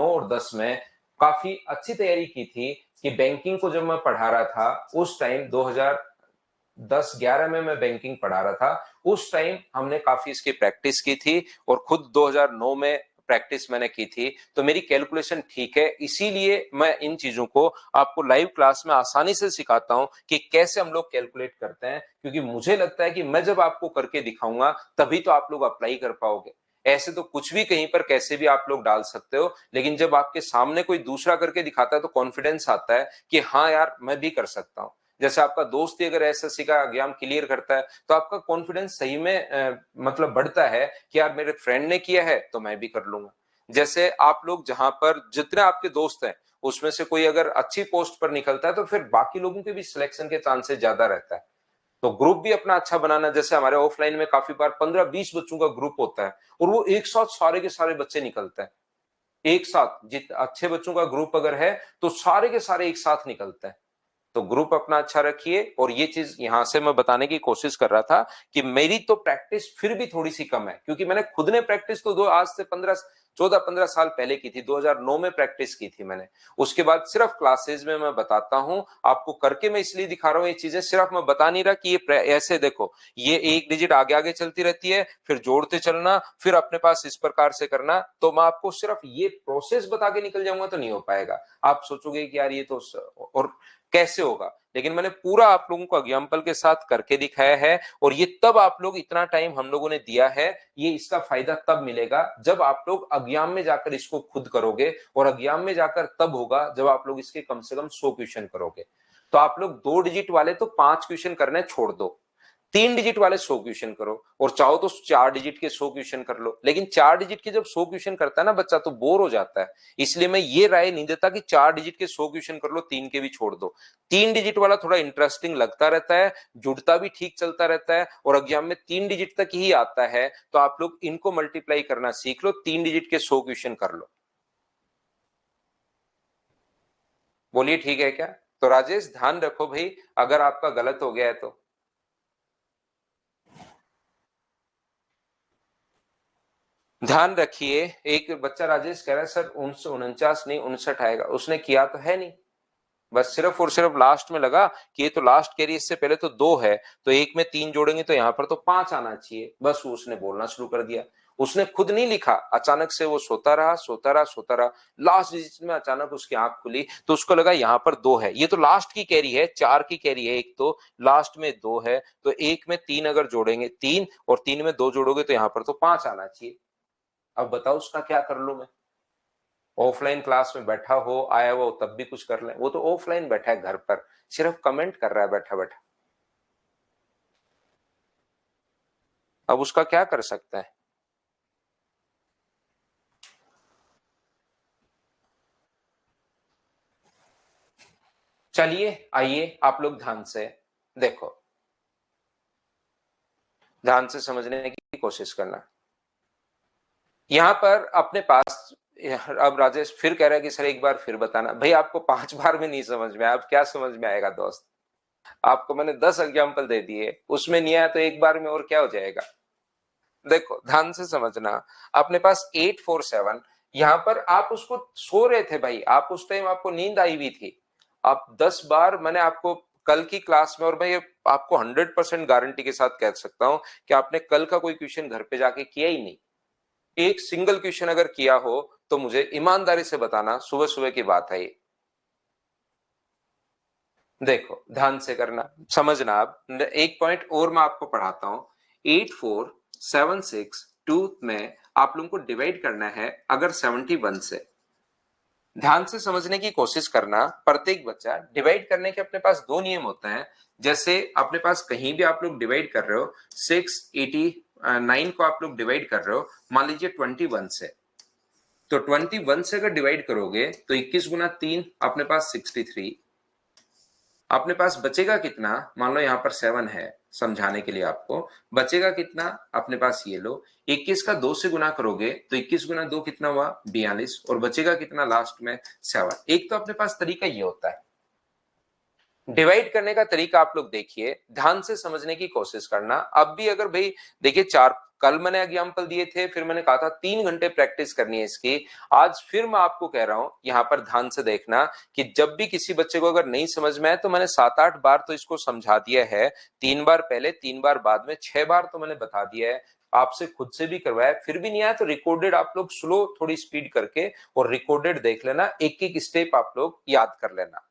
Speaker 1: और 10 में काफी अच्छी तैयारी की थी। कि बैंकिंग को जब मैं पढ़ा रहा था उस टाइम 2010-11 में मैं बैंकिंग पढ़ा रहा था, उस टाइम हमने काफी इसकी प्रैक्टिस की थी, और खुद 2009 में प्रैक्टिस मैंने की थी, तो मेरी कैलकुलेशन ठीक है। इसीलिए मैं इन चीजों को आपको लाइव क्लास में आसानी से सिखाता हूं कि कैसे हम लोग कैलकुलेट करते हैं, क्योंकि मुझे लगता है कि मैं जब आपको करके दिखाऊंगा तभी तो आप लोग अप्लाई कर पाओगे। ऐसे तो कुछ भी कहीं पर कैसे भी आप लोग डाल सकते हो, लेकिन जब आपके सामने कोई दूसरा करके दिखाता है तो कॉन्फिडेंस आता है कि हाँ यार मैं भी कर सकता हूं। जैसे आपका दोस्त ही अगर एसएससी का एग्जाम क्लियर करता है, तो आपका कॉन्फिडेंस सही में मतलब बढ़ता है कि यार मेरे फ्रेंड ने किया है तो मैं भी कर लूंगा। जैसे आप लोग जहां पर जितने आपके दोस्त हैं, उसमें से कोई अगर अच्छी पोस्ट पर निकलता है, तो फिर बाकी लोगों के भी सिलेक्शन के चांसेस ज्यादा रहता है। तो ग्रुप भी अपना अच्छा बनाना। जैसे हमारे ऑफलाइन में काफी बार 15-20 बच्चों का ग्रुप होता है, और वो एक साथ सारे के सारे बच्चे निकलते हैं। एक साथ जित अच्छे बच्चों का ग्रुप अगर है, तो सारे के सारे एक साथ निकलते हैं। तो ग्रुप अपना अच्छा रखिए। और ये चीज यहां से मैं बताने की कोशिश कर रहा था कि मेरी तो प्रैक्टिस फिर भी थोड़ी सी कम है, क्योंकि मैंने खुद ने प्रैक्टिस तो दो आज से 14-15 साल पहले की थी, 2009 में प्रैक्टिस की थी मैंने। उसके बाद सिर्फ क्लासेस में मैं बताता हूं आपको, करके मैं इसलिए दिखा रहा हूं ये चीजें, सिर्फ मैं बता नहीं रहा कि ये ऐसे देखो, ये एक डिजिट आगे आगे चलती रहती है, फिर जोड़ते चलना, फिर अपने पास इस प्रकार से करना। तो मैं आपको सिर्फ ये प्रोसेस बता के निकल जाऊंगा तो नहीं हो पाएगा। आप सोचोगे कि यार ये तो और कैसे होगा, लेकिन मैंने पूरा आप लोगों को एग्जाम्पल के साथ करके दिखाया है। और ये तब आप लोग इतना टाइम हम लोगों ने दिया है, ये इसका फायदा तब मिलेगा जब आप लोग एग्जाम में जाकर इसको खुद करोगे, और एग्जाम में जाकर तब होगा जब आप लोग इसके कम से कम 100 क्वेश्चन करोगे। तो आप लोग 2 डिजिट वाले तो 5 क्वेश्चन करने छोड़ दो, 3 डिजिट वाले 100 क्वेश्चन करो, और चाहो तो 4 डिजिट के 100 क्वेश्चन कर लो। लेकिन 4 डिजिट के जब 100 क्वेश्चन करता है ना बच्चा, तो बोर हो जाता है। इसलिए मैं ये राय नहीं देता कि 4 डिजिट के 100 क्वेश्चन कर लो, 3 के भी छोड़ दो। 3 डिजिट वाला थोड़ा इंटरेस्टिंग लगता रहता है, जुड़ता भी ठीक चलता रहता है, और एग्जाम में 3 डिजिट तक ही आता है। तो आप लोग इनको मल्टीप्लाई करना सीख लो, 3 डिजिट के 100 क्वेश्चन कर लो। बोलिए ठीक है क्या? तो राजेश ध्यान रखो भाई, अगर आपका गलत हो गया है तो ध्यान रखिए। एक बच्चा राजेश कह रहा है सर 49 नहीं 59 आएगा, उसने किया तो है नहीं, बस सिर्फ और सिर्फ लास्ट में लगा कि ये तो लास्ट कैरी, इससे पहले तो 2 है, तो एक में 3 जोड़ेंगे तो यहाँ पर तो 5 आना चाहिए, बस वो उसने बोलना शुरू कर दिया। उसने खुद नहीं लिखा, अचानक से वो सोता रहा सोता रहा सोता रहा, लास्ट डिजिट में अचानक उसकी आंख खुली तो उसको लगा यहाँ पर 2 है, ये तो लास्ट की कैरी है, 4 की कैरी है, एक तो लास्ट में 2 है, तो एक में 3 अगर जोड़ेंगे 3 और 3 में 2 जोड़ोगे तो यहाँ पर तो 5 आना चाहिए। अब बताओ उसका क्या कर लूं मैं? ऑफलाइन क्लास में बैठा हो, आया हुआ हो, तब भी कुछ कर ले, वो तो ऑफलाइन बैठा है घर पर, सिर्फ कमेंट कर रहा है बैठा बैठा। अब उसका क्या कर सकता है? चलिए आइए आप लोग ध्यान से देखो, ध्यान से समझने की कोशिश करना। यहां पर अपने पास, अब राजेश फिर कह रहा है कि सर एक बार फिर बताना, भाई आपको 5 बार में नहीं समझ में आया, अब क्या समझ में आएगा दोस्त? आपको मैंने 10 एग्जाम्पल दे दिए, उसमें नहीं आया तो एक बार में और क्या हो जाएगा? देखो ध्यान से समझना, अपने पास 847, यहां पर आप उसको सो रहे थे भाई, आप उस टाइम आपको नींद आई हुई थी, आप 10 बार मैंने आपको कल की क्लास में, और मैं ये आपको 100% गारंटी के साथ कह सकता हूं कि आपने कल का कोई क्वेश्चन घर पे जाके किया ही नहीं, एक सिंगल क्वेश्चन अगर किया हो तो मुझे ईमानदारी से बताना, सुबह सुबह की बात है ये। देखो ध्यान से करना, समझना। अब एक पॉइंट और मैं आपको पढ़ाता हूं, 8476 में आप लोगों को डिवाइड करना है अगर 71 से, ध्यान से समझने की कोशिश करना। प्रत्येक बच्चा डिवाइड करने के अपने पास 2 नियम होते हैं, जैसे अपने पास कहीं भी आप लोग डिवाइड कर रहे हो, 689 को आप लोग डिवाइड कर रहे हो मान लीजिए 21 से, तो 21 से अगर डिवाइड करोगे तो 21 गुना 3 अपने पास 63, अपने पास बचेगा कितना, मान लो यहां पर 7 है, समझाने के लिए आपको बचेगा कितना, अपने पास ये लो 21 का 2 से गुना करोगे तो 21 गुना 2 कितना हुआ 42, और बचेगा कितना लास्ट में 7। एक तो अपने पास तरीका ये होता है डिवाइड करने का तरीका, आप लोग देखिए ध्यान से समझने की कोशिश करना। अब भी अगर भाई देखिए, चार कल मैंने एग्जाम्पल दिए थे, फिर मैंने कहा था 3 घंटे प्रैक्टिस करनी है इसकी, आज फिर मैं आपको कह रहा हूं यहां पर ध्यान से देखना कि जब भी किसी बच्चे को अगर नहीं समझ में आए, तो मैंने 7-8 बार तो इसको समझा दिया है, 3 बार पहले 3 बार बाद में, 6 बार तो मैंने बता दिया है, आपसे खुद से भी करवाया, फिर भी नहीं आया तो रिकॉर्डेड आप लोग स्लो थोड़ी स्पीड करके और रिकॉर्डेड देख लेना, एक एक स्टेप आप लोग याद कर लेना।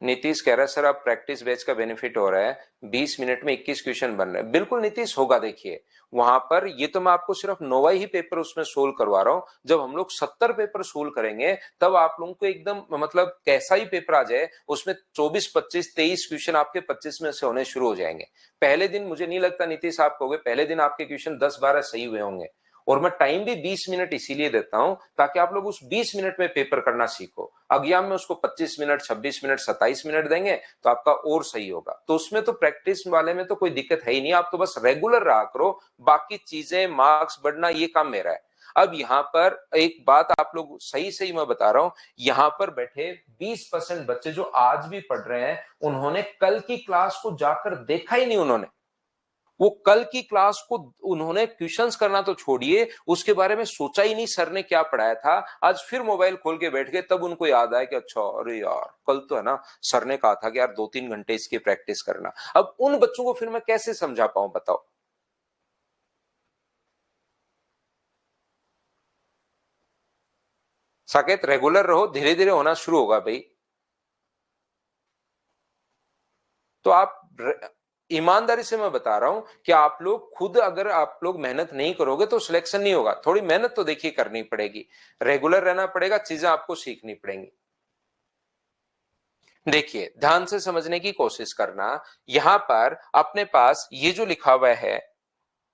Speaker 1: नीतीश कह रहा है सर अब प्रैक्टिस बैच का बेनिफिट हो रहा है, 20 मिनट में 21 क्वेश्चन बन रहे हैं। बिल्कुल नीतीश होगा, देखिए वहां पर ये तो मैं आपको सिर्फ 9 ही पेपर उसमें सोल्व करवा रहा हूं, जब हम लोग 70 पेपर सोल्व करेंगे तब आप लोगों को एकदम मतलब कैसा ही पेपर आ जाए, उसमें 24 25 23 क्वेश्चन आपके 25 में से होने शुरू हो जाएंगे। पहले दिन मुझे नहीं लगता नीतीश आप कहोगे, पहले दिन आपके क्वेश्चन 10-12 सही हुए होंगे, और मैं टाइम भी 20 मिनट इसीलिए देता हूं ताकि आप लोग उस 20 मिनट में पेपर करना सीखो। एग्जाम में उसको 25 मिनट 26 मिनट 27 मिनट देंगे तो आपका और सही होगा, तो उसमें तो प्रैक्टिस वाले में तो कोई दिक्कत है ही नहीं, आप तो बस रेगुलर रहा करो, बाकी चीजें मार्क्स बढ़ना ये काम मेरा है। अब यहां पर एक बात आप लोग सही सही मैं बता रहा हूं, यहां पर बैठे 20% बच्चे जो आज भी पढ़ रहे हैं, उन्होंने कल की क्लास को जाकर देखा ही नहीं, उन्होंने वो कल की क्लास को उन्होंने क्वेश्चंस करना तो छोड़िए, उसके बारे में सोचा ही नहीं सर ने क्या पढ़ाया था, आज फिर मोबाइल खोल के बैठ गए, तब उनको याद आया कि अच्छा अरे यार कल तो है ना सर ने कहा था कि यार 2-3 घंटे इसकी प्रैक्टिस करना। अब उन बच्चों को फिर मैं कैसे समझा पाऊं बताओ? साकेत रेगुलर रहो, धीरे धीरे होना शुरू होगा भाई। तो आप ईमानदारी से मैं बता रहा हूं कि आप लोग खुद अगर आप लोग मेहनत नहीं करोगे तो सिलेक्शन नहीं होगा, थोड़ी मेहनत तो देखिए करनी पड़ेगी, रेगुलर रहना पड़ेगा, चीजें आपको सीखनी पड़ेंगी। देखिए ध्यान से समझने की कोशिश करना, यहां पर अपने पास ये जो लिखा हुआ है,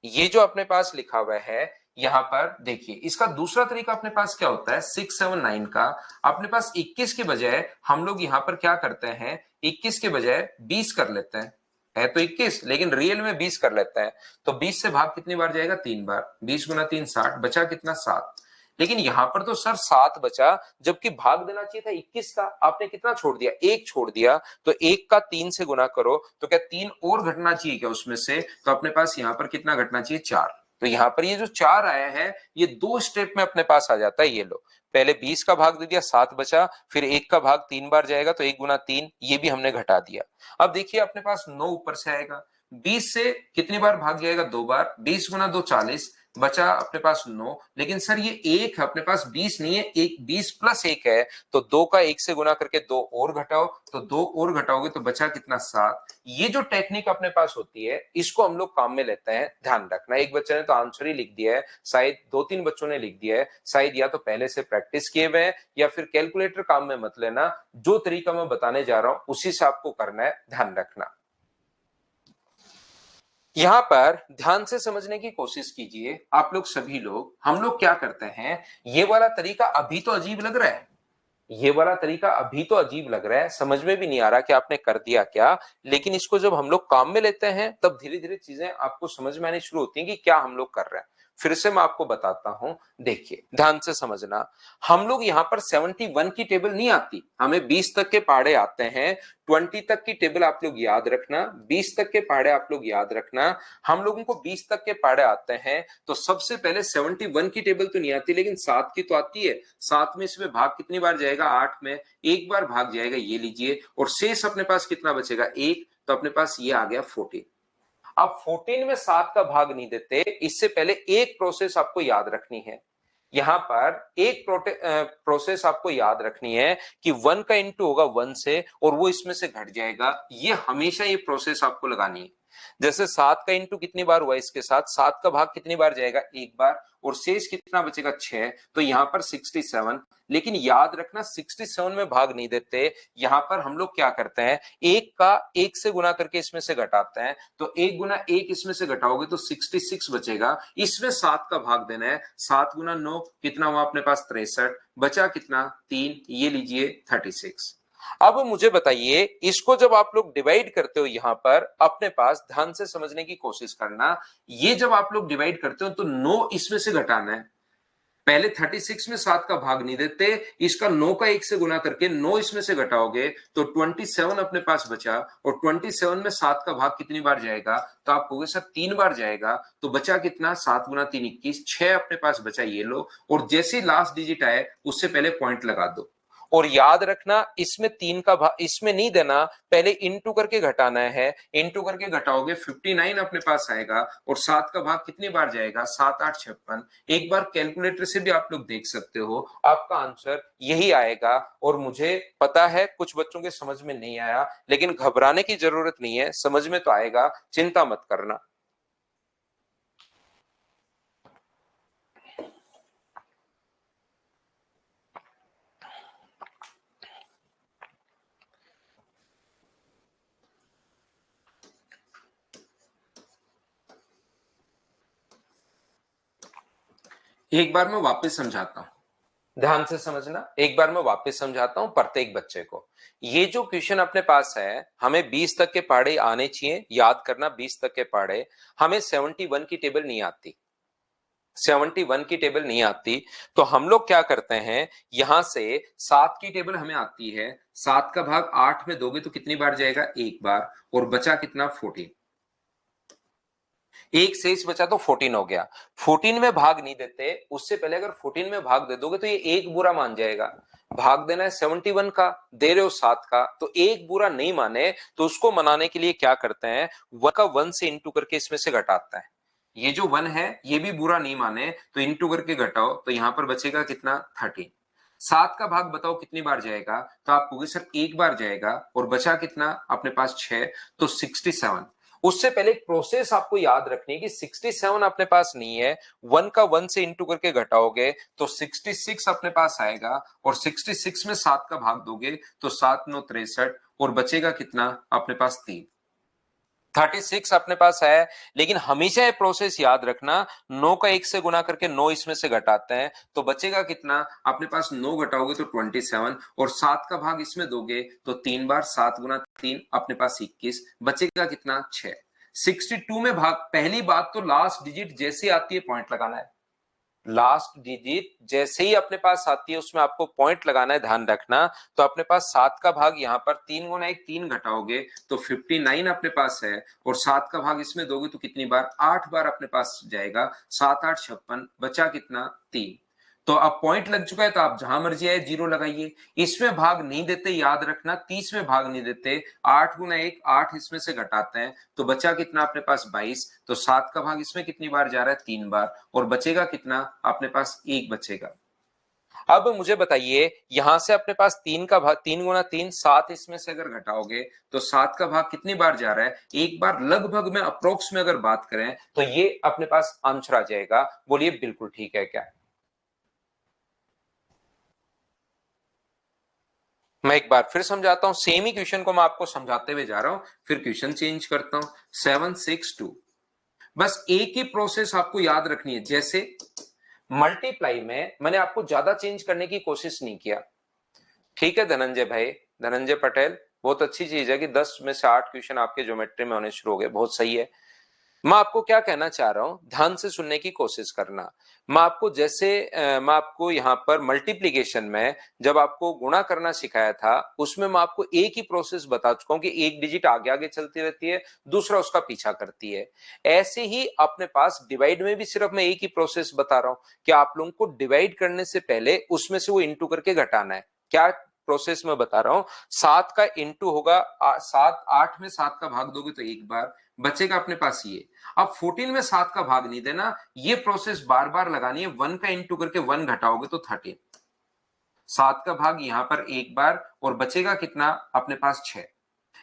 Speaker 1: ये जो अपने पास लिखा हुआ है, यहां पर देखिए इसका दूसरा तरीका अपने पास क्या होता है 679 का, अपने पास 21 के बजाय हम लोग यहां पर क्या करते हैं, 21 के बजाय 20 कर लेते हैं, है तो 21 लेकिन रियल में 20 कर लेते हैं, तो 20 से भाग कितनी बार जाएगा 3 बार, 20 गुना 3 60, बचा कितना 7, लेकिन यहाँ पर तो सर 7 बचा, जबकि भाग देना चाहिए था 21 का। आपने कितना छोड़ दिया? 1 छोड़ दिया। तो 1 का 3 से गुना करो तो क्या 3 और घटना चाहिए क्या उसमें से? तो अपने पास यहाँ पर कितना घटना चाहिए? 4। तो यहाँ पर ये जो 4 आया है ये 2 स्टेप में अपने पास आ जाता है। ये लो, पहले 20 का भाग दे दिया, 7 बचा, फिर 1 का भाग 3 बार जाएगा तो 1 गुना 3, ये भी हमने घटा दिया। अब देखिए अपने पास 9 ऊपर से आएगा, 20 से कितनी बार भाग जाएगा? 2 बार, 20 गुना 2 40, बचा अपने पास 9। लेकिन सर ये 1 है अपने पास, 20 नहीं है, एक 20 प्लस 1 है, तो 2 का 1 से गुना करके 2 और घटाओ, तो 2 और घटाओगे तो बचा कितना? 7। ये जो टेक्निक अपने पास होती है इसको हम लोग काम में लेते हैं। ध्यान रखना, एक बच्चे ने तो आंसर ही लिख दिया है, शायद 2-3 बच्चों ने लिख दिया है, शायद या तो पहले से प्रैक्टिस किए हुए हैं या फिर कैलकुलेटर काम में मत लेना। जो तरीका मैं बताने जा रहा हूं उसी से आपको करना है, ध्यान रखना। यहां पर ध्यान से समझने की कोशिश कीजिए आप लोग सभी लोग। हम लोग क्या करते हैं, ये वाला तरीका अभी तो अजीब लग रहा है, ये वाला तरीका अभी तो अजीब लग रहा है, समझ में भी नहीं आ रहा कि आपने कर दिया क्या। लेकिन इसको जब हम लोग काम में लेते हैं तब धीरे धीरे चीजें आपको समझ में आनी शुरू होती हैं कि क्या हम लोग कर रहे हैं। फिर से मैं आपको बताता हूं, देखिए ध्यान से समझना। हम लोग यहां पर 71 की टेबल नहीं आती, हमें 20 तक के पहाड़े आते हैं। 20 तक की टेबल आप लोग याद रखना, 20 तक के पहाड़े आप लोग याद रखना। हम लोगों को 20 तक के पहाड़े आते हैं तो सबसे पहले 71 की टेबल तो नहीं आती, लेकिन 7 की तो आती है। 7 में इसमें भाग कितनी बार जाएगा? 8 में 1 बार भाग जाएगा, ये लीजिए, और शेष अपने पास कितना बचेगा? 1। तो अपने पास ये आ गया 14। अब 14 में 7 का भाग नहीं देते, इससे पहले एक प्रोसेस आपको याद रखनी है। यहां पर एक प्रोसेस आपको याद रखनी है कि 1 का इंटू होगा 1 से और वो इसमें से घट जाएगा। ये हमेशा ये प्रोसेस आपको लगानी है। जैसे 7 का इंटू कितनी बार हुआ इसके साथ, 7 का भाग कितनी बार जाएगा? 1 बार, और शेष कितना बचेगा? 6। तो यहां पर 67। लेकिन याद रखना 67 में भाग नहीं देते, यहां पर हम लोग क्या करते हैं, 1 का 1 से गुना करके इसमें से घटाते हैं। तो 1 गुना 1 इसमें से घटाओगे तो 66 बचेगा, इसमें 7 का भाग देना है। 7 गुना 9 कितना हुआ अपने पास? 63। बचा कितना? 3, ये लीजिए 36। अब मुझे बताइए, इसको जब आप लोग डिवाइड करते हो यहां पर अपने पास, ध्यान से समझने की कोशिश करना, ये जब आप लोग डिवाइड करते हो तो 9 इसमें से घटाना है। पहले 36 में 7 का भाग नहीं देते, इसका 9 का 1 से गुना करके 9 इसमें से घटाओगे तो 27 अपने पास बचा, और 27 में 7 का भाग कितनी बार जाएगा? तो आप कहोगे सर 3 बार जाएगा। तो बचा कितना? 7 गुना 3 21, 6 अपने पास बचा, ये लो। और जैसे लास्ट डिजिट आए उससे पहले पॉइंट लगा दो। और याद रखना इसमें 3 का भाग इसमें नहीं देना, पहले इनटू करके घटाना है। इनटू करके घटाओगे 59 अपने पास आएगा, और 7 का भाग कितनी बार जाएगा? 7 8 56। एक बार कैलकुलेटर से भी आप लोग देख सकते हो, आपका आंसर यही आएगा। और मुझे पता है कुछ बच्चों के समझ में नहीं आया, लेकिन घबराने की जरूरत नहीं है, समझ में तो आएगा, चिंता मत करना। एक बार मैं वापस समझाता हूं, ध्यान से समझना। एक बार मैं वापस समझाता हूं प्रत्येक बच्चे को। ये जो क्वेश्चन अपने पास है, हमें 20 तक के पहाड़े आने चाहिए, याद करना 20 तक के पहाड़े। हमें 71 की टेबल नहीं आती, 71 की टेबल नहीं आती। तो हम लोग क्या करते हैं, यहां से 7 की टेबल हमें आती है। 7 का भाग 8 में दोगे तो कितनी बार जाएगा? 1 बार, और बचा कितना? 14। एक शेष बचा तो 14 हो गया। 14 में भाग नहीं देते, उससे पहले अगर 14 में भाग दे दोगे तो ये एक बुरा मान जाएगा। भाग देना है 71 का, दे रहे हो 7 का, तो एक बुरा नहीं माने तो उसको मनाने के लिए क्या करते हैं, 1 का 1 से इंटू करके इसमें से घटाता है। ये जो 1 है ये भी बुरा नहीं माने तो इंटू करके घटाओ, तो यहां पर बचेगा कितना? 13। 7 का भाग बताओ कितनी बार जाएगा? तो आप कहोगे सर 1 बार जाएगा, और बचा कितना अपने पास? 6। तो 67। उससे पहले एक प्रोसेस आपको याद रखनी है कि 67 अपने पास नहीं है, 1 का 1 से इंटू करके घटाओगे तो 66 अपने पास आएगा, और 66 में 7 का भाग दोगे तो 7 9 63, और बचेगा कितना अपने पास? 3। 36 अपने पास है, लेकिन हमेशा ये प्रोसेस याद रखना, 9 का 1 से गुना करके 9 इसमें से घटाते हैं, तो बचेगा कितना अपने पास? 9 घटाओगे तो 27, और 7 का भाग इसमें दोगे तो 3 बार, 7 गुना 3 अपने पास 21, बचेगा कितना? 6। 62 में भाग, पहली बात तो लास्ट डिजिट जैसे आती है पॉइंट लगाना है। लास्ट डिजिट जैसे ही अपने पास आती है उसमें आपको पॉइंट लगाना है, ध्यान रखना। तो अपने पास 7 का भाग यहाँ पर 3 गुना 1 3 घटाओगे तो 59 अपने पास है, और 7 का भाग इसमें दोगे तो कितनी बार, 8 बार अपने पास जाएगा। 7 8 56, बचा कितना, 3। तो अब पॉइंट लग चुका है तो आप जहां मर्जी आए जीरो लगाइए। इसमें भाग नहीं देते, याद रखना 30 में भाग नहीं देते। 8 गुना 1 8 इसमें से घटाते हैं तो बचा कितना अपने पास 22। तो 7 का भाग इसमें कितनी बार जा रहा है, 3 बार, और बचेगा कितना अपने पास 1 बचेगा। अब मुझे बताइए यहां से अपने पास 3 का भाग 3 गुना 3 7 इसमें से अगर घटाओगे तो 7 का भाग कितनी बार जा रहा है, 1 बार। लगभग में अप्रोक्स में अगर बात करें तो ये अपने पास आंसर आ जाएगा। बोलिए बिल्कुल ठीक है क्या? मैं एक बार फिर समझाता हूं, सेम ही क्वेश्चन को मैं आपको समझाते हुए जा रहा हूं, फिर क्वेश्चन चेंज करता हूं। 762, बस एक ही प्रोसेस आपको याद रखनी है। जैसे मल्टीप्लाई में मैंने आपको ज्यादा चेंज करने की कोशिश नहीं किया, ठीक है धनंजय भाई, धनंजय पटेल, बहुत अच्छी चीज है कि 10 में से 8 क्वेश्चन आपके ज्योमेट्री में होने शुरू हो गए, बहुत सही है। मैं आपको क्या कहना चाह रहा हूं, ध्यान से सुनने की कोशिश करना। मैं आपको जैसे मैं आपको यहां पर मल्टीप्लीकेशन में जब आपको गुणा करना सिखाया था उसमें मैं आपको एक ही प्रोसेस बता चुका हूं कि एक डिजिट आगे आगे चलती रहती है, दूसरा उसका पीछा करती है। ऐसे ही अपने पास डिवाइड में भी सिर्फ मैं एक ही प्रोसेस बता रहा हूं कि आप लोगों को डिवाइड करने से पहले उसमें से वो इंटू करके घटाना है। क्या प्रोसेस में बता रहा हूं, 7 का इंटू होगा 7 8 में 7 का भाग दोगे तो 1 बार बचेगा अपने पास ये। अब 14 में 7 का भाग नहीं देना, ये प्रोसेस बार बार लगानी है। 1 का इंटू करके 1 घटाओगे तो 13। 7 का भाग यहां पर 1 बार, और बचेगा कितना अपने पास 6।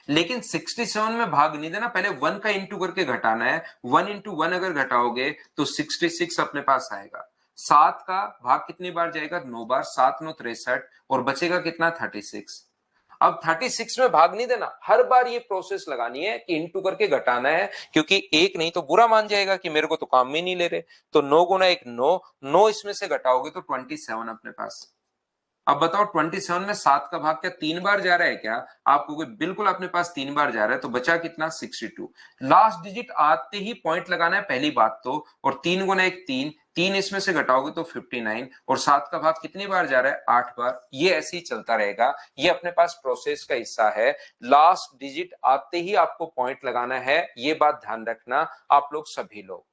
Speaker 1: लेकिन 67 में भाग नहीं देना, पहले 1 का इंटू करके घटाना है। 1 इंटू 1 अगर घटाओगे तो 66 अपने पास आएगा। 7 का भाग कितनी बार जाएगा, 9 बार। 7 9 63, और बचेगा कितना, 36। अब 36 में भाग नहीं देना, हर बार ये प्रोसेस लगानी है कि इंटू करके घटाना है, क्योंकि एक नहीं तो बुरा मान जाएगा कि मेरे को तो काम में नहीं ले रहे। तो 9 गुना 1 9, 9 इसमें से घटाओगे तो 27 अपने पास। अब बताओ 27 में 7 का भाग क्या 3 बार जा रहा है क्या? आप कहोगे बिल्कुल अपने पास 3 बार जा रहा है, तो बचा कितना, 62। लास्ट डिजिट आते ही पॉइंट लगाना है पहली बात तो, और 3 गुना 1 3, 3 इसमें से घटाओगे तो 59, और 7 का भाग कितनी बार जा रहा है, 8 बार। ये ऐसे ही चलता रहेगा, ये अपने पास प्रोसेस का हिस्सा है। लास्ट डिजिट आते ही आपको पॉइंट लगाना है, ये बात ध्यान रखना आप लोग सभी लोग।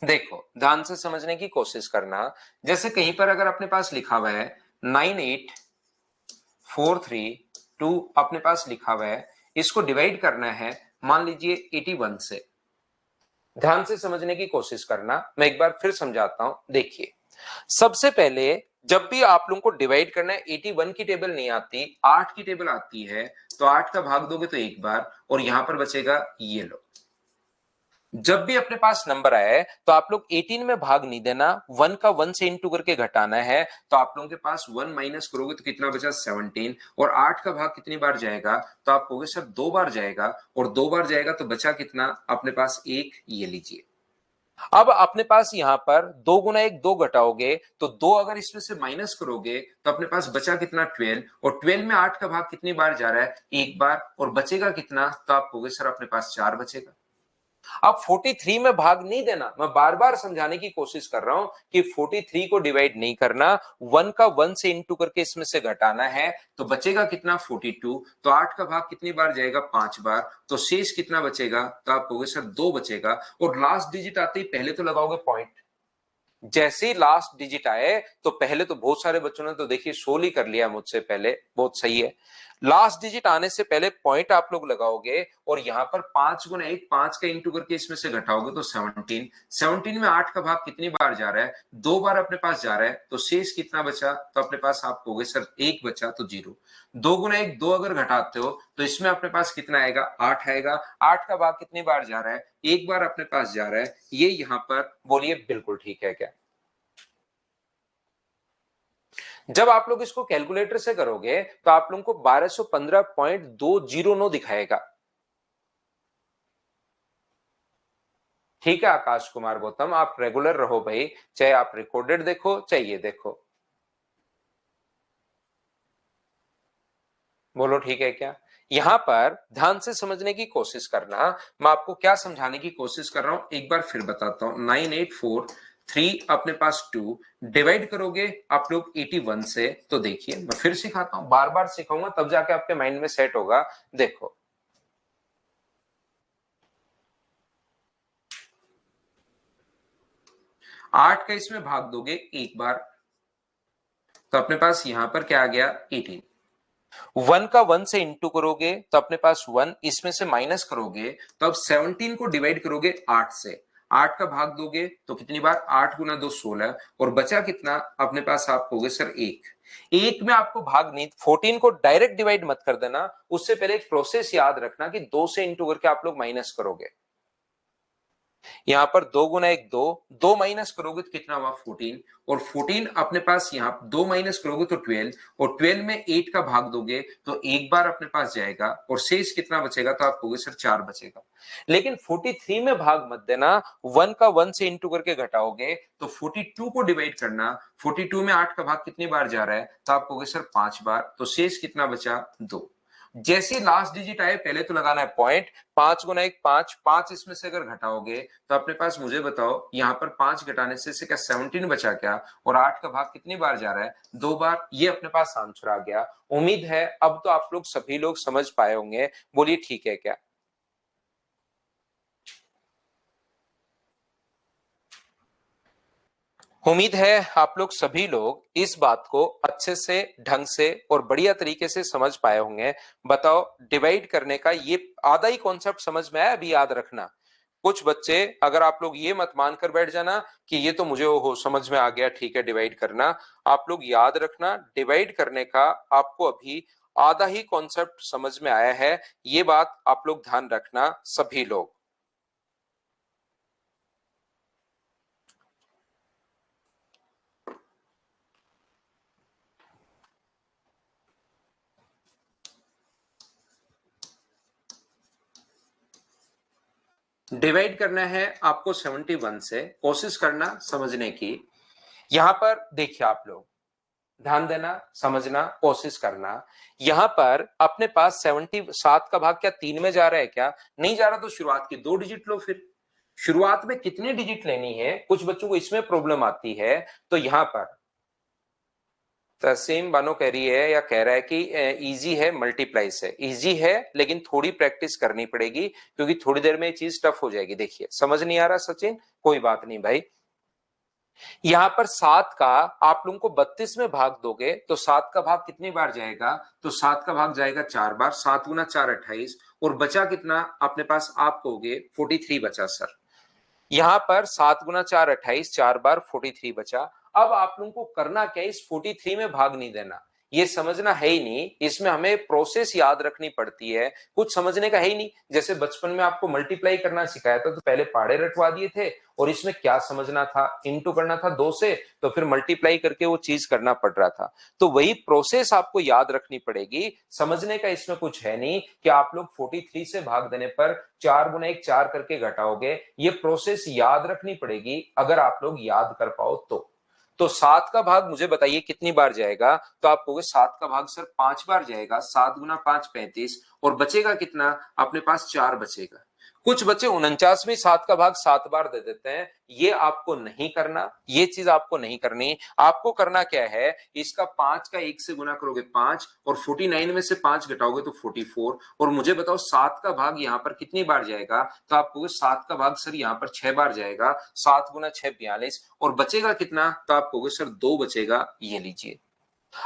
Speaker 1: देखो ध्यान से समझने की कोशिश करना। जैसे कहीं पर अगर अपने पास लिखा हुआ है 98432 अपने पास लिखा हुआ है, इसको डिवाइड करना है मान लीजिए 81 से। ध्यान से समझने की कोशिश करना, मैं एक बार फिर समझाता हूं। देखिए सबसे पहले जब भी आप लोगों को डिवाइड करना है, 81 की टेबल नहीं आती, 8 की टेबल आती है। तो 8 का भाग दोगे तो 1 बार, और यहां पर बचेगा ये लो। जब भी अपने पास नंबर आए तो आप लोग 18 में भाग नहीं देना, 1 का 1 से इंटू करके घटाना है। तो आप लोगों के पास 1 माइनस करोगे तो कितना बचा, 17। और 8 का भाग कितनी बार जाएगा, तो आप कहोगे सर 2 बार जाएगा, और 2 बार जाएगा तो बचा कितना अपने पास 1। ये लीजिए। अब अपने पास यहां पर 2 गुना 1 2 घटाओगे तो 2 अगर इसमें से माइनस करोगे तो अपने पास बचा कितना, 12। और 12 में 8 का भाग कितनी बार जा रहा है, 1 बार, और बचेगा कितना, तो आप कहोगे सर अपने पास 4 बचेगा। अब 43 में भाग नहीं देना, मैं बार बार समझाने की कोशिश कर रहा हूं कि 43 को डिवाइड नहीं करना, 1 का 1 से इंटू करके इसमें से घटाना है। तो बचेगा कितना, 42। तो 8 का भाग कितनी बार जाएगा, 5 बार। तो शेष कितना बचेगा, तो आप कहोगे सर 2 बचेगा। और लास्ट डिजिट आते ही पहले तो लगाओगे पॉइंट। जैसे ही लास्ट डिजिट आए तो पहले तो बहुत सारे बच्चों ने तो देखिए 16 ही कर लिया मुझसे पहले, बहुत सही है। लास्ट डिजिट आने से पहले पॉइंट आप लोग लगाओगे, और यहां पर 5 गुना 1 5 का इंटू करके इसमें से घटाओगे तो 17। 17 में 8 का भाग कितनी बार जा रहा है, 2 बार अपने पास जा रहा है। तो शेष कितना बचा, तो अपने पास आप कहोगे सर 1 बचा, तो 0। 2 गुना 1 2 अगर घटाते हो तो इसमें अपने पास कितना आएगा, 8 आएगा। 8 का भाग कितनी बार जा रहा है, 1 बार अपने पास जा रहा है। ये यहां पर बोलिए बिल्कुल ठीक है क्या? जब आप लोग इसको कैलकुलेटर से करोगे तो आप लोगों को 1215.209 दिखाएगा। ठीक है आकाश कुमार गौतम, आप रेगुलर रहो भाई, चाहे आप रिकॉर्डेड देखो चाहे ये देखो। बोलो ठीक है क्या? यहां पर ध्यान से समझने की कोशिश करना। मैं आपको क्या समझाने की कोशिश कर रहा हूं एक बार फिर बताता हूं। 9843 अपने पास 2 डिवाइड करोगे आप लोग 81 से, तो देखिए मैं फिर सिखाता हूं, बार बार सिखाऊंगा तब जाके आपके माइंड में सेट होगा। देखो 8 का इसमें भाग दोगे एक बार, तो अपने पास यहां पर क्या आ गया 18। 1 का 1 से इंटू करोगे तो अपने पास 1, इसमें से माइनस करोगे तो अब 17 को डिवाइड करोगे 8 से, 8 का भाग दोगे तो कितनी बार, 8 गुना 2 16, और बचा कितना अपने पास, आप कहोगे सर 1। एक में आपको भाग नहीं, 14 को डायरेक्ट डिवाइड मत कर देना, उससे पहले एक प्रोसेस याद रखना कि 2 से इंटू करके आप लोग माइनस करोगे। यहां पर 2 गुना 1 2, 2 माइनस करोगे तो कितना हुआ 14, और 14 अपने पास यहां 2 माइनस करोगे तो 12, और 12 में 8 का भाग दोगे तो एक बार अपने पास जाएगा, और शेष कितना बचेगा, तो आप कहोगे सर 4 बचेगा। लेकिन 43 में भाग मत देना, 1 का 1 से इंटू करके घटाओगे तो 42 को डिवाइड करना, 42 में 8 का भाग कितनी बार जा रहा है, तो आप कहोगे सर 5 बार, तो शेष कितना बचा 2। जैसे लास्ट डिजिट आए पहले तो लगाना है पॉइंट, 5 गुना 1 5, 5 इसमें से अगर घटाओगे तो अपने पास, मुझे बताओ यहां पर 5 घटाने से क्या 17 बचा क्या, और 8 का भाग कितनी बार जा रहा है, 2 बार। ये अपने पास आंसर आ गया। उम्मीद है अब तो आप लोग सभी लोग समझ पाए होंगे, बोलिए ठीक है क्या? उम्मीद है आप लोग सभी लोग इस बात को अच्छे से, ढंग से और बढ़िया तरीके से समझ पाए होंगे। बताओ डिवाइड करने का ये आधा ही कॉन्सेप्ट समझ में आया, अभी याद रखना। कुछ बच्चे, अगर आप लोग ये मत मानकर बैठ जाना कि ये तो मुझे वो समझ में आ गया, ठीक है डिवाइड करना, आप लोग याद रखना डिवाइड करने का आपको अभी आधा ही कॉन्सेप्ट समझ में आया है, ये बात आप लोग ध्यान रखना सभी लोग। डिवाइड करना है आपको 71 से, कोशिश करना समझने की। यहां पर देखिए आप लोग ध्यान देना, समझना, कोशिश करना। यहां पर अपने पास 77 का भाग क्या 3 में जा रहा है क्या, नहीं जा रहा, तो शुरुआत की 2 डिजिट लो। फिर शुरुआत में कितनी डिजिट लेनी है, कुछ बच्चों को इसमें प्रॉब्लम आती है। तो यहां पर तसीम बानो कह रही है या कह रहा है कि इजी है, मल्टीप्लाई से इजी है, लेकिन थोड़ी प्रैक्टिस करनी पड़ेगी क्योंकि थोड़ी देर में ये चीज टफ हो जाएगी। देखिए समझ नहीं आ रहा सचिन, कोई बात नहीं भाई। यहां पर 7 का आप लोगों को 32 में भाग दोगे तो 7 का भाग कितनी बार जाएगा, तो 7 का भाग जाएगा 4 बार, 7 गुना 4 28, और बचा कितना अपने पास, आप कहोगे 43 बचा सर। यहां पर 7 गुना 4 28, 4 बार 43 बचा। अब आप लोगों को करना क्या है, इस 43 में भाग नहीं देना, ये समझना है ही नहीं, इसमें हमें प्रोसेस याद रखनी पड़ती है, कुछ समझने का है ही नहीं। जैसे बचपन में आपको मल्टीप्लाई करना सिखाया था तो पहले पहाड़े रटवा दिए थे, और इसमें क्या समझना था, इंटू करना था 2 से, तो फिर मल्टीप्लाई करके वो चीज करना पड़ रहा था। तो वही प्रोसेस आपको याद रखनी पड़ेगी, समझने का इसमें कुछ है नहीं कि आप लोग 43 से भाग देने पर 4 गुना 1 4 करके घटाओगे, ये प्रोसेस याद रखनी पड़ेगी अगर आप लोग याद कर पाओ तो 7 का भाग मुझे बताइए कितनी बार जाएगा, तो आप कहोगे 7 का भाग सर 5 बार जाएगा, 7 गुना 5 35, और बचेगा कितना अपने पास 4 बचेगा। कुछ बच्चे 49 में 7 का भाग 7 बार दे देते हैं, ये आपको नहीं करना, ये चीज आपको नहीं करनी। आपको करना क्या है, इसका 5 का 1 से गुना करोगे 5, और 49 में से 5 घटाओगे तो 44, और मुझे बताओ 7 का भाग यहां पर कितनी बार जाएगा, तो आप कहोगे 7 का भाग सर यहां पर 6 बार जाएगा, 7 गुना 6 42, और बचेगा कितना, तो आप कहोगे सर 2 बचेगा, ये लीजिए।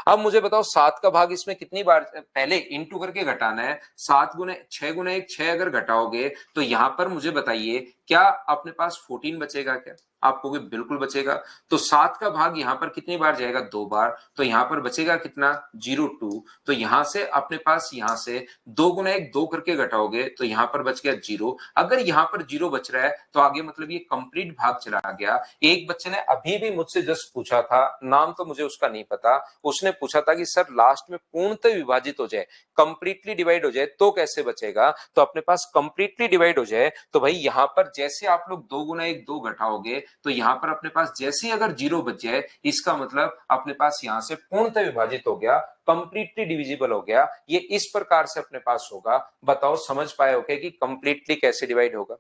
Speaker 1: अब मुझे बताओ 7 का भाग इसमें कितनी बार, पहले इंटू करके घटाना है, 7 गुना 6 गुना 1 6 अगर घटाओगे तो यहां पर मुझे बताइए क्या अपने पास 14 बचेगा क्या, आप कहोगे बिल्कुल बचेगा। तो 7 का भाग यहां पर कितनी बार जाएगा, 2 बार, तो यहां पर बचेगा कितना 02, तो यहां से अपने पास, यहां से 2 गुना 1 2 करके घटाओगे तो यहां पर बच गया 0। अगर यहां पर 0 बच रहा है तो आगे मतलब ये कंप्लीट भाग चला गया। एक बच्चे ने अभी भी मुझसे जस्ट पूछा था, नाम तो मुझे उसका नहीं पता, उसने पूछा था कि सर लास्ट में पूर्णतः विभाजित हो जाए, कंप्लीटली डिवाइड हो जाए तो कैसे बचेगा, तो अपने पास कंप्लीटली डिवाइड हो जाए तो भाई यहां पर जैसे आप लोग 2 गुना 1 2 घटाओगे तो यहाँ पर अपने पास जैसे अगर 0 बच जाए, इसका मतलब अपने पास यहाँ से पूर्णतः विभाजित हो गया, कंप्लीटली डिविजिबल हो गया। ये इस प्रकार से अपने पास होगा। बताओ समझ पाए हो क्या कि कंप्लीटली कैसे डिवाइड होगा?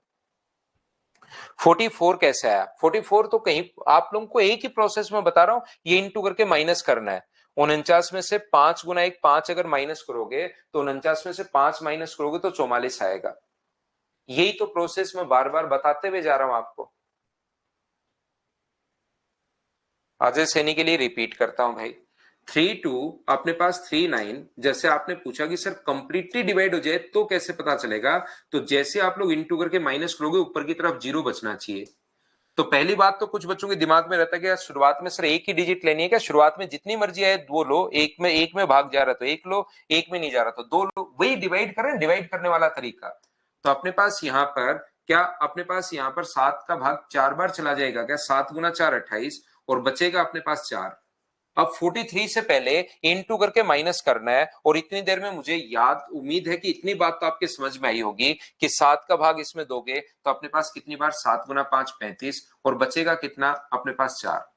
Speaker 1: 44 कैसे आया? 44 तो कहीं आप लोगों को एक ही प्रोसेस में बता रहा हूं, ये इंटू करके माइनस करना है। 49 में से 5 गुना 1 5 अगर माइनस करोगे तो 49 में से 5 माइनस करोगे तो 44 आएगा। यही तो प्रोसेस में बार बार बताते हुए जा रहा हूं आपको। अजय सैनी के लिए रिपीट करता हूं भाई। 32 अपने पास 39, जैसे आपने पूछा कि सर कंप्लीटली डिवाइड हो जाए तो कैसे पता चलेगा, तो जैसे आप लोग इंटू करके माइनस करोगे ऊपर की तरफ 0 बचना चाहिए। तो पहली बात तो कुछ बच्चों के दिमाग में रहता है कि यार शुरुआत में सर एक ही डिजिट लेनी है क्या, शुरुआत में जितनी मर्जी आए वो लो, एक में भाग जा रहा तो एक लो, एक में नहीं जा रहा तो दो लो, वही डिवाइड करें, डिवाइड करने वाला तरीका। तो अपने पास यहाँ पर क्या, अपने पास यहाँ पर 7 का भाग 4 बार चला जाएगा क्या, 7 गुना 4 28, और बचेगा अपने पास 4। अब 43 से पहले इनटू करके माइनस करना है, और इतनी देर में मुझे याद उम्मीद है कि इतनी बात तो आपके समझ में आई होगी कि 7 का भाग इसमें दोगे तो अपने पास कितनी बार, 7 गुना 5 35, और बचेगा कितना अपने पास 4।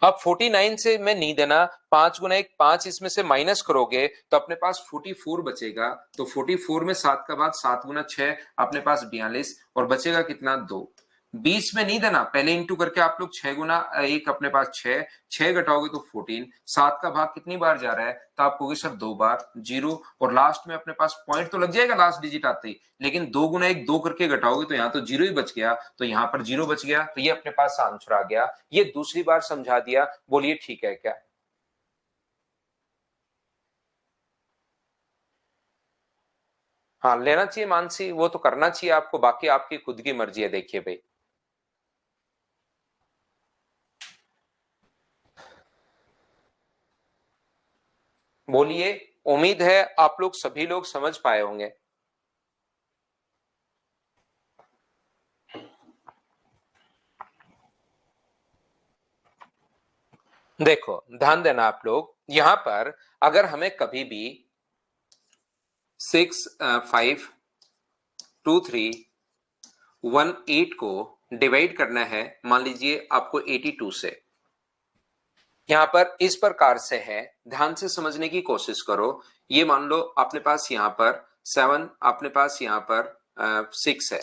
Speaker 1: अब 49 से मैं नहीं देना, 5 गुना 1 5, इसमें से माइनस करोगे तो अपने पास 44 बचेगा। तो 44 में 7 का भाग 7 गुना 6 अपने पास 42, और बचेगा कितना 2। 20 में नहीं देना, पहले इंटू करके आप लोग 6 गुना 1 अपने पास 6, 6 घटाओगे तो 14, 7 का भाग कितनी बार जा रहा है, तो आप कहोगे सर 2 बार, 0, और लास्ट में अपने पास पॉइंट तो लग जाएगा लास्ट डिजिट आते ही, लेकिन 2 गुना 1 2 करके घटाओगे तो यहाँ तो 0 ही बच गया, तो यहाँ पर 0 बच गया, तो ये अपने पास आंसर आ गया। ये दूसरी बार समझा दिया, बोलिए ठीक है क्या? हाँ लेना चाहिए मानसी, वो तो करना चाहिए आपको, बाकी आपकी खुद की मर्जी है। देखिए भाई, बोलिए, उम्मीद है आप लोग सभी लोग समझ पाए होंगे। देखो ध्यान देना आप लोग, यहां पर अगर हमें कभी भी 6 5 2 3 1 8 को डिवाइड करना है, मान लीजिए आपको 82 से, यहां पर इस प्रकार से है, ध्यान से समझने की कोशिश करो। ये मान लो अपने पास यहां पर 7, अपने पास यहां पर 6 है।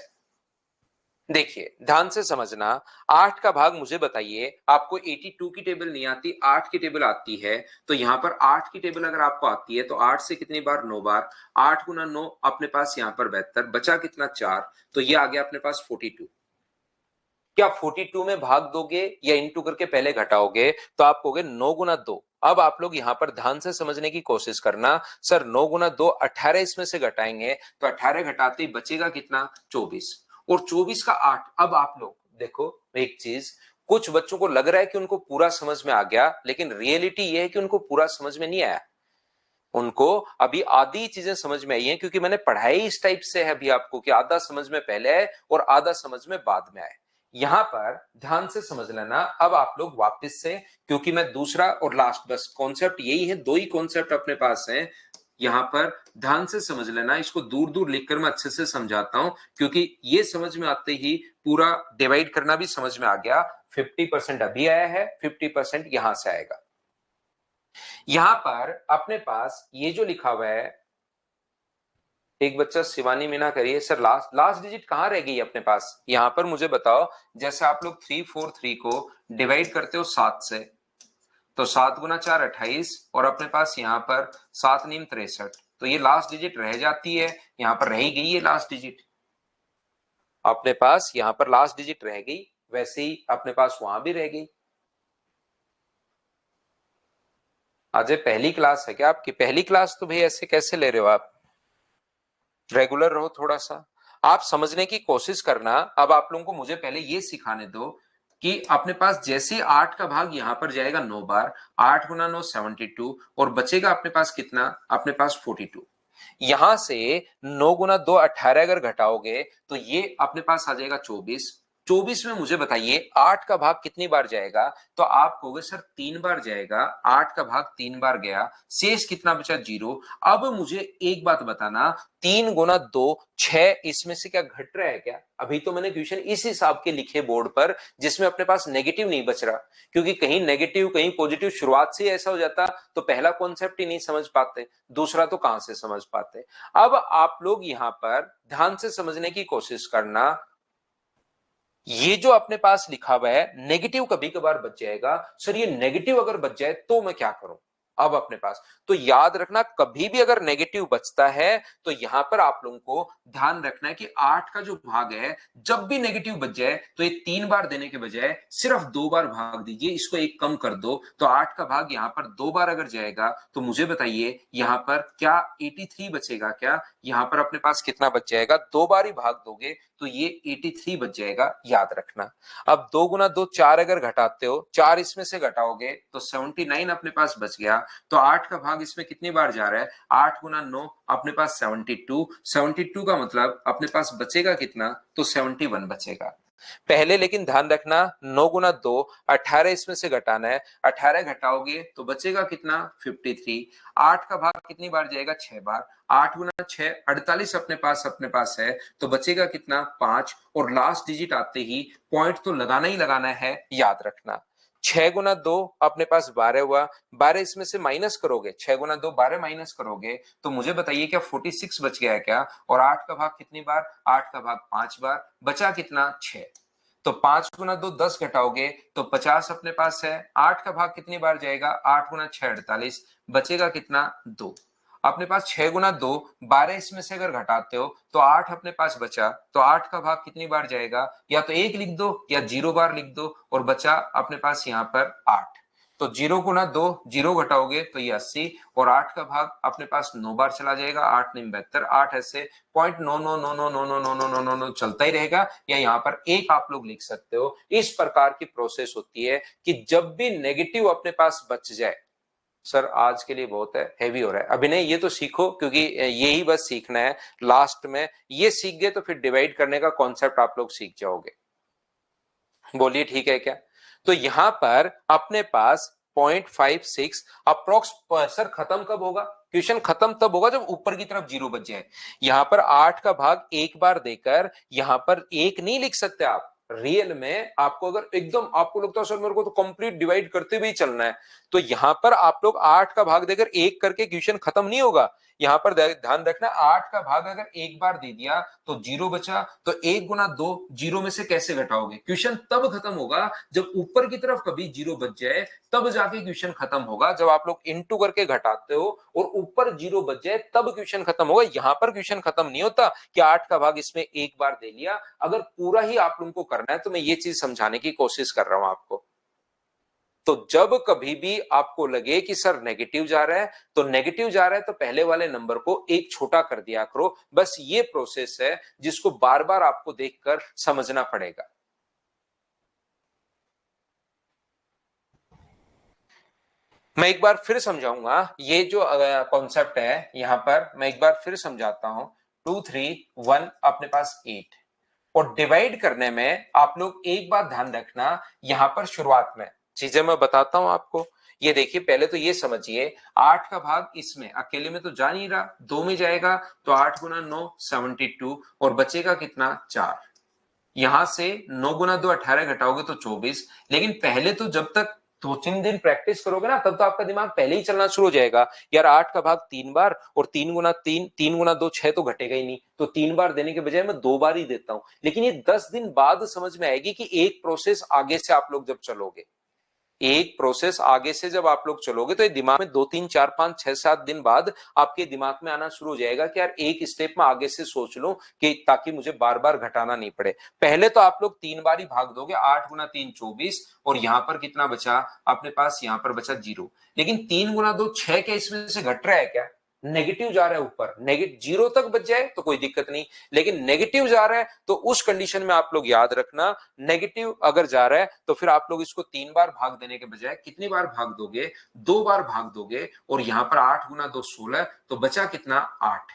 Speaker 1: देखिए ध्यान से समझना, 8 का भाग मुझे बताइए, आपको 82 की टेबल नहीं आती, 8 की टेबल आती है। तो यहां पर 8 की टेबल अगर आपको आती है तो 8 से कितनी बार, 9 बार, 8 गुना 9 अपने पास यहाँ पर 72, बचा कितना 4, तो ये आ गया अपने पास 42। क्या 42 में भाग दोगे या इंटू करके पहले घटाओगे, तो आप कहोगे 9 गुना 2। अब आप लोग यहां पर ध्यान से समझने की कोशिश करना, सर 9 गुना 2 18, इसमें से घटाएंगे तो 18 घटाते ही बचेगा कितना 24, और 24 का 8। अब आप लोग देखो एक चीज, कुछ बच्चों को लग रहा है कि उनको पूरा समझ में आ गया, लेकिन रियलिटी यह है कि उनको पूरा समझ में नहीं आया। उनको अभी आधी चीजें समझ में आई हैं, क्योंकि मैंने पढ़ाई इस टाइप से है अभी आपको कि आधा समझ में पहले है और आधा समझ में बाद में आए। यहां पर ध्यान से समझ लेना। अब आप लोग वापस से, क्योंकि मैं दूसरा और लास्ट, बस कॉन्सेप्ट यही है, दो ही कॉन्सेप्ट अपने पास हैं, यहां पर ध्यान से समझ लेना। इसको दूर दूर लिखकर मैं अच्छे से समझाता हूं, क्योंकि ये समझ में आते ही पूरा डिवाइड करना भी समझ में आ गया। 50% अभी आया है, 50% यहां से आएगा। यहां पर अपने पास ये जो लिखा हुआ है, एक बच्चा शिवानी मीना करिए सर, लास्ट लास्ट डिजिट कहां रह गई अपने पास, यहां पर मुझे बताओ। जैसे आप लोग 343 को डिवाइड करते हो 7 से, तो 7 गुना 4 28, और अपने पास यहां पर 7 नीम 63, तो ये लास्ट डिजिट रह जाती है, यहां पर रह गई है लास्ट डिजिट अपने पास, यहां पर लास्ट डिजिट रह गई, वैसे ही अपने पास वहां भी रह गई। अजय पहली क्लास है क्या आपकी? पहली क्लास तो भाई ऐसे कैसे ले रहे हो आप, रेगुलर रहो थोड़ा सा, आप समझने की कोशिश करना। अब आप लोगों को मुझे पहले ये सिखाने दो कि अपने पास जैसे 8 का भाग यहां पर जाएगा 9 बार, 8 गुना 9 72, और बचेगा अपने पास कितना, अपने पास 42। यहां से 9 गुना 2 18 अगर घटाओगे तो ये अपने पास आ जाएगा 24, 24 में मुझे बताइए 8 का भाग कितनी बार जाएगा, तो आप कहोगे सर 3 बार जाएगा, 8 का भाग 3 बार गया, शेष कितना बचा 0। अब मुझे एक बात बताना, 3 गुना 2 6, इसमें से क्या घट रहा है क्या? अभी तो मैंने क्वेश्चन इस हिसाब के लिखे बोर्ड पर जिसमें अपने पास नेगेटिव नहीं बच रहा, क्योंकि कहीं नेगेटिव कहीं पॉजिटिव शुरुआत से ऐसा हो जाता तो पहला कॉन्सेप्ट ही नहीं समझ पाते, दूसरा तो कहां से समझ पाते। अब आप लोग यहां पर ध्यान से समझने की कोशिश करना, ये जो अपने पास लिखा हुआ है नेगेटिव कभी कभार बच जाएगा, सर ये नेगेटिव अगर बच जाए तो मैं क्या करूं? अब अपने पास तो याद रखना, कभी भी अगर नेगेटिव बचता है तो यहां पर आप लोगों को ध्यान रखना है कि 8 का जो भाग है जब भी नेगेटिव बच जाए तो ये 3 बार देने के बजाय सिर्फ 2 बार भाग दीजिए, इसको एक कम कर दो, तो 8 का भाग यहां पर 2 बार अगर जाएगा तो मुझे बताइए यहां पर क्या 83 बचेगा क्या? यहां पर अपने पास कितना बच जाएगा? 2 बार ही भाग दोगे तो ये 83 बच जाएगा, याद रखना। अब 2 गुना 2 4 अगर घटाते हो, 4 इसमें से घटाओगे तो 79 अपने पास बच गया। तो 8 का भाग इसमें कितनी बार जा रहा है? 8 गुना 9 अपने पास 72, 72 का मतलब अपने पास बचेगा कितना? तो 71 बचेगा। पहले लेकिन ध्यान रखना, 9 गुना 2 18 इसमें से घटाना है, 18 घटाओगे तो बचेगा कितना? 53। 8 का भाग कितनी बार जाएगा? 6 बार। 8 गुना 6 48 अपने पास है, तो बचेगा कितना? 5। और लास्ट डिजिट आते ही पॉइंट तो लगाना ही लगाना है, याद रखना। 6 गुना 2 अपने पास 12 हुआ, 12 इसमें से माइनस करोगे, 6 गुना 2 12 माइनस करोगे तो मुझे बताइए क्या 46 बच गया है क्या? और 8 का भाग कितनी बार? 8 का भाग 5 बार, बचा कितना? 6। तो 5 गुना 2 10 घटाओगे तो 50 अपने पास है। 8 का भाग कितनी बार जाएगा? 8 गुना 6 48, बचेगा कितना? 2। अपने पास 6 गुना 2 12 इसमें से अगर घटाते हो तो 8 अपने पास बचा, तो 8 का भाग कितनी बार जाएगा? या तो 1 लिख दो या 0 बार लिख दो, और बचा अपने पास यहाँ पर 8। तो 0 गुना 2 0 घटाओगे तो ये 80, और 8 का भाग अपने पास 9 बार चला जाएगा, 8 9 72, 8 ऐसे पॉइंट 9 9 9 9 9 9 9 9 9 9 9 चलता ही रहेगा। या यहाँ पर एक आप लोग लिख सकते हो, इस प्रकार की प्रोसेस होती है कि जब भी नेगेटिव अपने पास बच जाए। सर आज के लिए बहुत है, हैवी हो रहा है, अभी नहीं, ये तो सीखो क्योंकि यही बस सीखना है। लास्ट में ये सीख गए तो फिर डिवाइड करने का कॉन्सेप्ट आप लोग सीख जाओगे। बोलिए ठीक है क्या? तो यहां पर अपने पास 0.56 अप्रोक्स। सर खत्म कब होगा? क्वेश्चन खत्म तब होगा जब ऊपर की तरफ 0 बच जाए। यहां पर 8 का भाग एक बार देकर यहां पर एक नहीं लिख सकते आप। रियल में आपको अगर एकदम आपको लगता है सर मेरे को तो कंप्लीट डिवाइड करते हुए ही चलना है, तो यहां पर आप लोग 8 का भाग देकर एक करके क्वेश्चन खत्म नहीं होगा। यहां पर ध्यान रखना, 8 का भाग अगर एक बार दे दिया तो 0 बचा, तो 1 गुना 2 0 में से कैसे घटाओगे? क्वेश्चन तब खत्म होगा जब ऊपर की तरफ कभी 0 बच जाए, तब जाके क्वेश्चन खत्म होगा। जब आप लोग इनटू करके घटाते हो और ऊपर 0 बच जाए तब क्वेश्चन खत्म होगा। यहां पर क्वेश्चन खत्म नहीं होता कि 8 का भाग इसमें एक बार दे लिया। अगर पूरा ही आप लोगों को करना है तो मैं ये चीज समझाने की कोशिश कर रहा हूं आपको। तो जब कभी भी आपको लगे कि सर नेगेटिव जा रहा है, तो नेगेटिव जा रहा है तो पहले वाले नंबर को एक छोटा कर दिया करो। बस ये प्रोसेस है जिसको बार बार आपको देखकर समझना पड़ेगा। मैं एक बार फिर समझाऊंगा, ये जो कॉन्सेप्ट है यहां पर मैं एक बार फिर समझाता हूं। 2 3 1 अपने पास 8, और डिवाइड करने में आप लोग एक बात ध्यान रखना, यहां पर शुरुआत में चीजें मैं बताता हूं आपको। ये देखिए पहले तो ये समझिए, 8 का भाग इसमें अकेले में तो जा नहीं रहा, 2 में जाएगा, तो 8 गुना 9 72, और बचेगा कितना? 4। यहां से 9 गुना 2 18 घटाओगे तो 24। लेकिन पहले तो जब तक 2 3 दिन प्रैक्टिस करोगे ना, तब तो आपका दिमाग पहले ही चलना शुरू हो जाएगा। यार 8 का भाग 3 बार, और 3 गुना 3 3 गुना 2 6 तो घटेगा ही नहीं, तो 3 बार देने के बजाय मैं 2 बार ही देता हूं। लेकिन ये 10 दिन बाद समझ में आएगी कि एक प्रोसेस आगे से आप लोग जब चलोगे, एक प्रोसेस आगे से जब आप लोग चलोगे तो ये दिमाग में 2 3 4 5 6 7 दिन बाद आपके दिमाग में आना शुरू हो जाएगा कि यार एक स्टेप में आगे से सोच लो, कि ताकि मुझे बार बार घटाना नहीं पड़े। पहले तो आप लोग 3 बार ही भाग दोगे, 8 गुना 3 24, और यहां पर कितना बचा अपने पास? यहां पर बचा 0। लेकिन 3 गुना 2 6 क्या इसमें से घट रहा है क्या? नेगेटिव जा रहा है ऊपर, नेगेटिव 0 तक बच जाए तो कोई दिक्कत नहीं, लेकिन नेगेटिव जा रहा है तो उस कंडीशन में आप लोग याद रखना, नेगेटिव अगर जा रहा है तो फिर आप लोग इसको 3 बार भाग देने के बजाय कितनी बार भाग दोगे? 2 बार भाग दोगे। और यहां पर 8 गुना 2 16, तो बचा कितना? 8।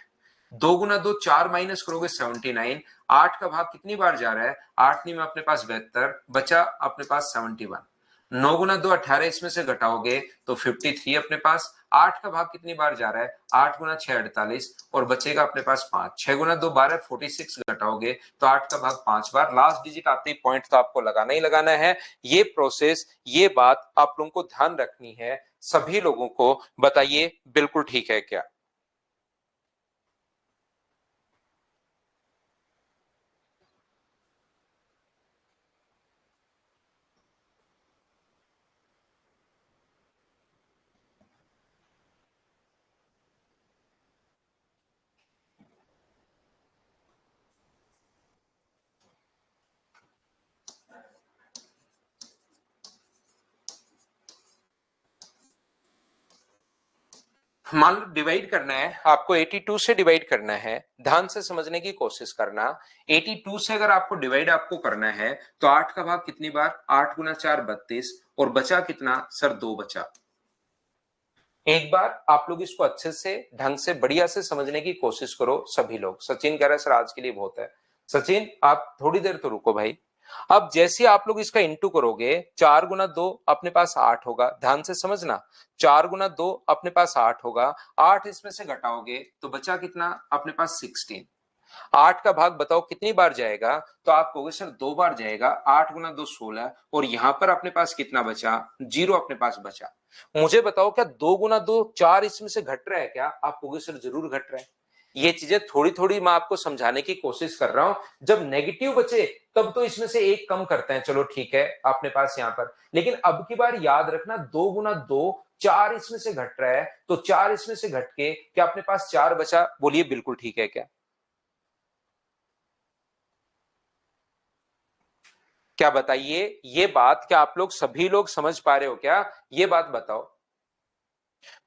Speaker 1: 2 गुना 2 4 माइनस करोगे 79, 8 का भाग कितनी बार जा रहा है, 8 में अपने पास 72, बचा अपने पास 71। 9 गुना 2 18, इसमें से घटाओगे तो 53 अपने पास। 8 का भाग कितनी बार जा रहा है, 8 गुना 6 48, और बचेगा अपने पास 5। 6 गुना 2 12, 46 घटाओगे तो 8 का भाग 5 बार। लास्ट डिजिट आते ही पॉइंट तो आपको लगाना ही लगाना है। ये प्रोसेस, ये बात आप लोगों को ध्यान रखनी है। सभी लोगों को बताइए बिल्कुल ठीक है क्या? मान लो डिवाइड करना है आपको, 82 से डिवाइड करना है, ध्यान से समझने की कोशिश करना। 82 से अगर आपको डिवाइड आपको करना है तो 8 का भाग कितनी बार, 8 गुना 4 32, और बचा कितना सर, 2 बचा। एक बार आप लोग इसको अच्छे से ढंग से बढ़िया से समझने की कोशिश करो सभी लोग। सचिन कह रहा है सर आज के लिए बहुत है। सचिन आप थोड़ी देर तो रुको भाई। अब जैसे आप लोग इसका इंटू करोगे, 4 गुना 2 अपने पास 8 होगा, ध्यान से समझना। 4 गुना 2 अपने पास 8 होगा, 8 इसमें से घटाओगे तो बचा कितना अपने पास 16। 8 का भाग बताओ कितनी बार जाएगा, तो आप कहोगे सर 2 बार जाएगा। 8 गुना 2 16, और यहां पर अपने पास कितना बचा, 0 अपने पास बचा। मुझे बताओ क्या 2 गुना 2 4 इसमें से घट रहा है क्या? आप कहोगे सर जरूर घट रहा है। ये चीजें थोड़ी थोड़ी मैं आपको समझाने की कोशिश कर रहा हूं। जब नेगेटिव बचे तब तो इसमें से एक कम करते हैं, चलो ठीक है अपने पास यहां पर। लेकिन अब की बार याद रखना, 2 गुना 2 4 इसमें से घट रहा है, तो 4 इसमें से घट के क्या अपने पास 4 बचा? बोलिए बिल्कुल ठीक है क्या? क्या बताइए, ये बात क्या आप लोग सभी लोग समझ पा रहे हो क्या? ये बात बताओ।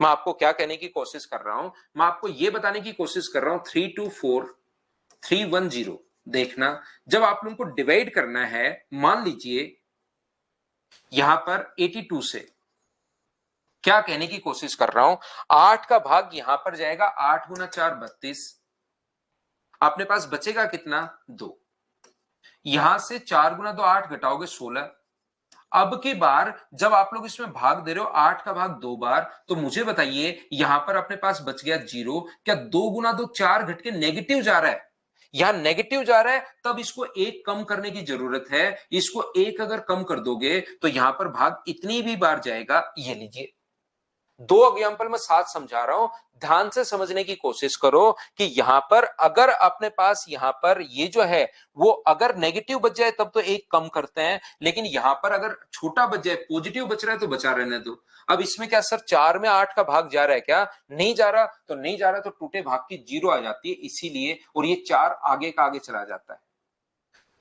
Speaker 1: मैं आपको क्या कहने की कोशिश कर रहा हूं, मैं आपको ये बताने की कोशिश कर रहा हूं, 324310। देखना, जब आप लोगों को डिवाइड करना है, मान लीजिए यहां पर 82 से, क्या कहने की कोशिश कर रहा हूं, 8 का भाग यहां पर जाएगा, 8 गुना 4 32, अपने पास बचेगा कितना, 2। यहां से 4 गुना 2 8 घटाओगे 16। अब की बार जब आप लोग इसमें भाग दे रहे हो, 8 का भाग 2 बार, तो मुझे बताइए यहां पर अपने पास बच गया 0। क्या 2 गुना 2 4 घट के नेगेटिव जा रहा है? यहां नेगेटिव जा रहा है, तब इसको एक कम करने की जरूरत है। इसको एक अगर कम कर दोगे तो यहां पर भाग इतनी भी बार जाएगा। ये लीजिए, दो एग्जांपल मैं साथ समझा रहा हूं, ध्यान से समझने की कोशिश करो कि यहां पर अगर अपने पास यहां पर ये जो है वो अगर नेगेटिव बच जाए तब तो एक कम करते हैं, लेकिन यहां पर अगर छोटा बच जाए, पॉजिटिव बच रहा है, तो बचा रहने दो। अब इसमें क्या सर 4 में 8 का भाग जा रहा है क्या? नहीं जा रहा, तो नहीं जा रहा तो टूटे भाग की 0 आ जाती है इसीलिए, और ये 4 आगे का आगे चला जाता है।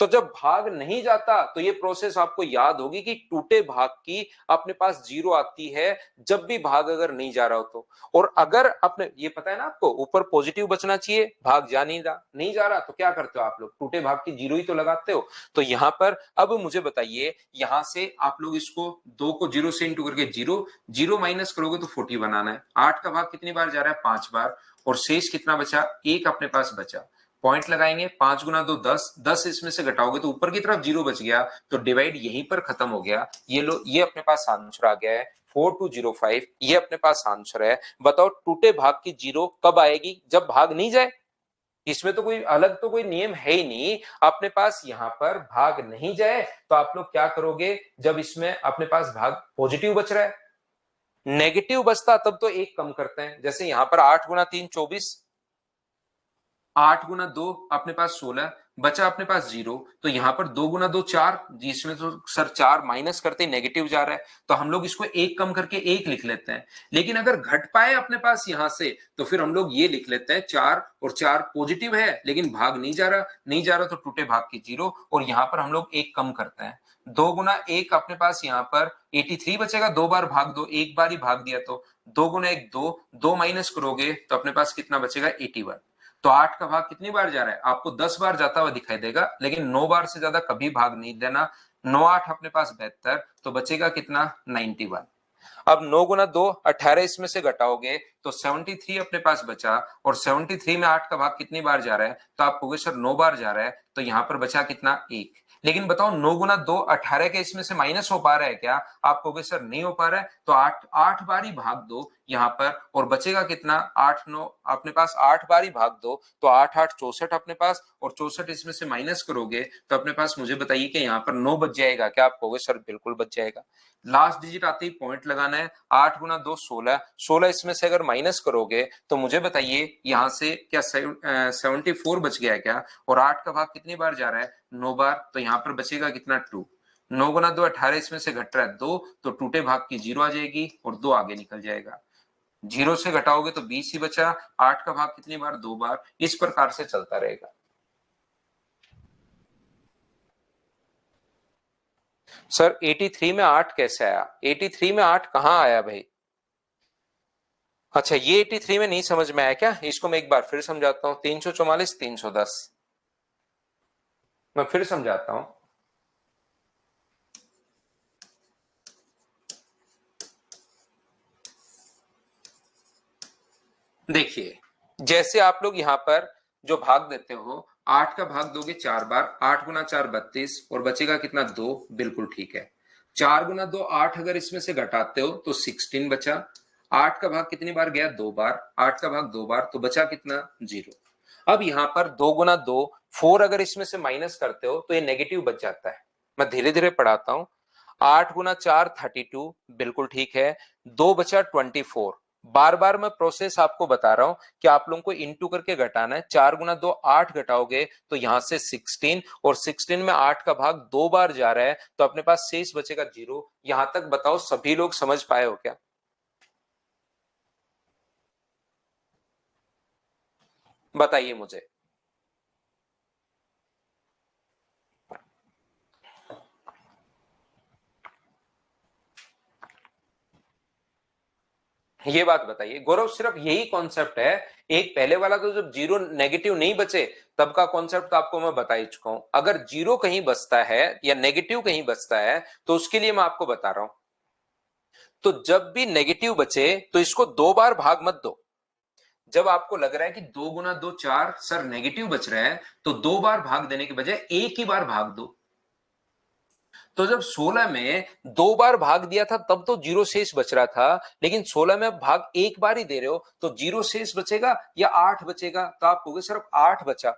Speaker 1: तो जब भाग नहीं जाता तो ये प्रोसेस आपको याद होगी कि टूटे भाग की अपने पास 0 आती है जब भी भाग अगर नहीं जा रहा हो तो। और अगर अपने ये पता है ना आपको, ऊपर पॉजिटिव बचना चाहिए, भाग जा नहीं जा रहा, तो क्या करते हो आप लोग, टूटे भाग की 0 ही तो लगाते हो। तो यहां पर अब मुझे बताइए, यहां से आप लोग इसको 2 को 0 से इंटू करके 0 0 माइनस करोगे तो 40 बनाना है। 8 का भाग कितनी बार जा रहा है, 5 बार, और शेष कितना बचा, 1 अपने पास बचा। पॉइंट लगाएंगे, 5 गुना 2 10, 10 इसमें से घटाओगे तो ऊपर की तरफ 0 बच गया, तो डिवाइड यहीं पर खत्म हो गया। ये लो, ये अपने पास आंसर आ गया है 4205। ये अपने पास आंसर है। बताओ टूटे भाग की 0 कब आएगी, जब भाग नहीं जाए। इसमें तो कोई अलग तो कोई नियम है ही नहीं, अपने पास यहां पर भाग नहीं जाए तो आप लोग क्या करोगे, जब इसमें अपने पास भाग पॉजिटिव बच रहा है, नेगेटिव बचता तब तो एक कम करते हैं। जैसे यहां पर 8 गुना 3 24, 8 गुना 2 अपने पास 16, बचा अपने पास 0। तो यहां पर 2 गुना 2 4, जिसमें तो सर 4 माइनस करते नेगेटिव जा रहा है, तो हम लोग इसको एक कम करके 1 लिख लेते हैं। लेकिन अगर घट पाए अपने पास यहां से, तो फिर हम लोग ये लिख लेते हैं 4, और 4 पॉजिटिव है लेकिन भाग नहीं जा रहा तो टूटे भाग की 0, और यहां पर हम लोग एक कम करते हैं। 2 गुना 1 अपने पास यहां पर 83 बचेगा, 2 बार भाग दो, एक बार ही भाग दिया, तो 2 गुना 1 2, 2 माइनस करोगे तो अपने पास कितना बचेगा, 81। तो 8 का भाग कितनी बार जा रहा है, आपको 10 बार जाता हुआ दिखाई देगा, लेकिन 9 बार से ज्यादा कभी भाग नहीं देना। 9 8 अपने पास 72, तो बचेगा कितना, 91। अब 9 गुना 2 18, इसमें से घटाओगे तो 73 अपने पास बचा, और 73 में 8 का भाग कितनी बार जा रहा है, तो आप कहोगे सर 9 बार जा रहा है, तो यहां पर बचा कितना 1। लेकिन बताओ 9 गुना 2 18 के इसमें से माइनस हो पा रहा है क्या, आप कहोगे सर नहीं हो पा रहा है, तो 8 बार ही भाग दो यहां पर, और बचेगा कितना 8 9 अपने पास 8 बार ही भाग दो, तो 8 8 64 अपने पास, और 64 इसमें से माइनस करोगे तो अपने पास, मुझे बताइए कि यहाँ पर 9 बच जाएगा क्या, आप कहोगे सर बिल्कुल बच जाएगा। लास्ट डिजिट आते ही पॉइंट लगाना है, 8 गुना 2 16, 16 इसमें से अगर माइनस करोगे तो मुझे बताइए यहां से क्या 74 बच गया क्या, और 8 का भाग कितनी बार जा रहा है 9 बार, तो यहाँ पर बचेगा कितना 2। 9 गुना 2 18, इसमें से घट रहा है 2, तो टूटे भाग की 0 आ जाएगी और 2 आगे निकल जाएगा। 0 से घटाओगे तो 20 ही बचा, 8 का भाग कितनी बार 2 बार, इस प्रकार से चलता रहेगा। सर 83 में 8 कैसे आया, 83 में 8 कहां आया भाई। अच्छा ये 83 में नहीं समझ में आया क्या, इसको मैं एक बार फिर समझाता हूं। 344 310, मैं फिर समझाता हूं। देखिए जैसे आप लोग यहां पर जो भाग देते हो, 8 का भाग दोगे 4 बार, 8 गुना 4 32, और बचेगा कितना 2, बिल्कुल ठीक है। 4 गुना 2 8, अगर इसमें से घटाते हो तो 16 बचा। 8 का भाग कितनी बार गया 2 बार, 8 का भाग 2 बार, तो बचा कितना 0। अब यहां पर 2 गुना 2 4, अगर इसमें से माइनस करते हो तो ये नेगेटिव बच जाता है। मैं धीरे धीरे पढ़ाता हूं। 8 गुना 4 32, बिल्कुल ठीक है। 2 बचा 24। बार बार मैं प्रोसेस आपको बता रहा हूं कि आप लोगों को इंटू करके घटाना है। 4 गुना 2 8 घटाओगे तो यहां से 16, और 16 में 8 का भाग 2 बार जा रहा है, तो अपने पास शेष बचेगा 0। यहां तक बताओ सभी लोग समझ पाए हो क्या, बताइए मुझे। ये बात बताइए गौरव, सिर्फ यही कॉन्सेप्ट है। एक पहले वाला तो जब जीरो नेगेटिव नहीं बचे तब का कॉन्सेप्ट तो आपको मैं बता ही चुका हूं। अगर जीरो कहीं बचता है या नेगेटिव कहीं बचता है तो उसके लिए मैं आपको बता रहा हूं। तो जब भी नेगेटिव बचे तो इसको 2 बार भाग मत दो। जब आपको लग रहा है कि 2 गुना 2 4 सर नेगेटिव बच रहा है, तो 2 बार भाग देने के बजाय एक ही बार भाग दो। तो जब 16 में 2 बार भाग दिया था तब तो जीरो शेष बच रहा था, लेकिन 16 में भाग एक बार ही दे रहे हो तो जीरो शेष बचेगा या 8 बचेगा, तो आप कहोगे सिर्फ 8 बचा।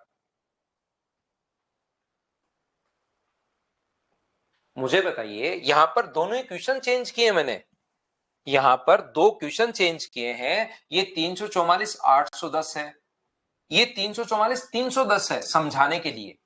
Speaker 1: मुझे बताइए यहां पर दोनों ही क्वेश्चन चेंज किए मैंने, यहां पर दो क्वेश्चन चेंज किए हैं। ये 344 810 है, ये 344 310 है, समझाने के लिए।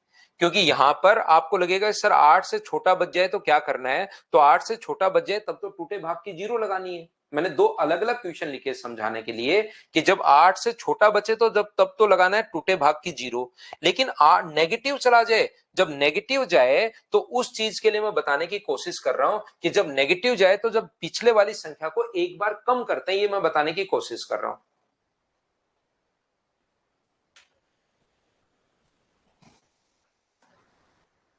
Speaker 1: क्योंकि यहां पर आपको लगेगा सर 8 से छोटा बच जाए तो क्या करना है, तो 8 से छोटा बच जाए तब तो टूटे भाग की 0 लगानी है। मैंने दो अलग अलग क्वेश्चन लिखे समझाने के लिए कि जब 8 से छोटा बचे तो जब तब तो लगाना है टूटे भाग की 0। लेकिन नेगेटिव चला जाए, जब नेगेटिव जाए तो उस चीज के लिए मैं बताने की कोशिश कर रहा हूं कि जब नेगेटिव जाए तो जब पिछले वाली संख्या को एक बार कम करते हैं, ये मैं बताने की कोशिश कर रहा हूं।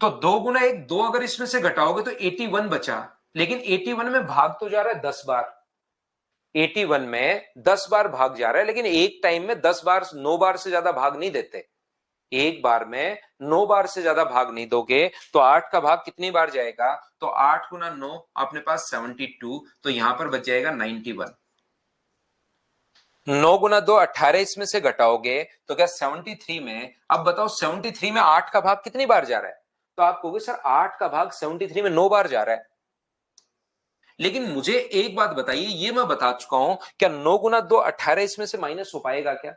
Speaker 1: तो 2 गुना 1 2, अगर इसमें से घटाओगे तो 81 बचा। लेकिन 81 में भाग तो जा रहा है 10 बार, 81 में 10 बार भाग जा रहा है, लेकिन एक टाइम में 10 बार 9 बार से ज्यादा भाग नहीं देते। एक बार में 9 बार से ज्यादा भाग नहीं दोगे तो 8 का भाग कितनी बार जाएगा, तो 8 गुना 9 अपने पास 72, तो यहां पर बच जाएगा 91। 9 गुना 2 18, इसमें से घटाओगे तो क्या 73 में, अब बताओ 73 में 8 का भाग कितनी बार जा रहा है, तो आप कहोगे सर 8 का भाग 73 में 9 बार जा रहा है। लेकिन मुझे एक बात बताइए, ये मैं बता चुका हूं, क्या 9 गुना 2 18 इसमें से माइनस हो पाएगा क्या।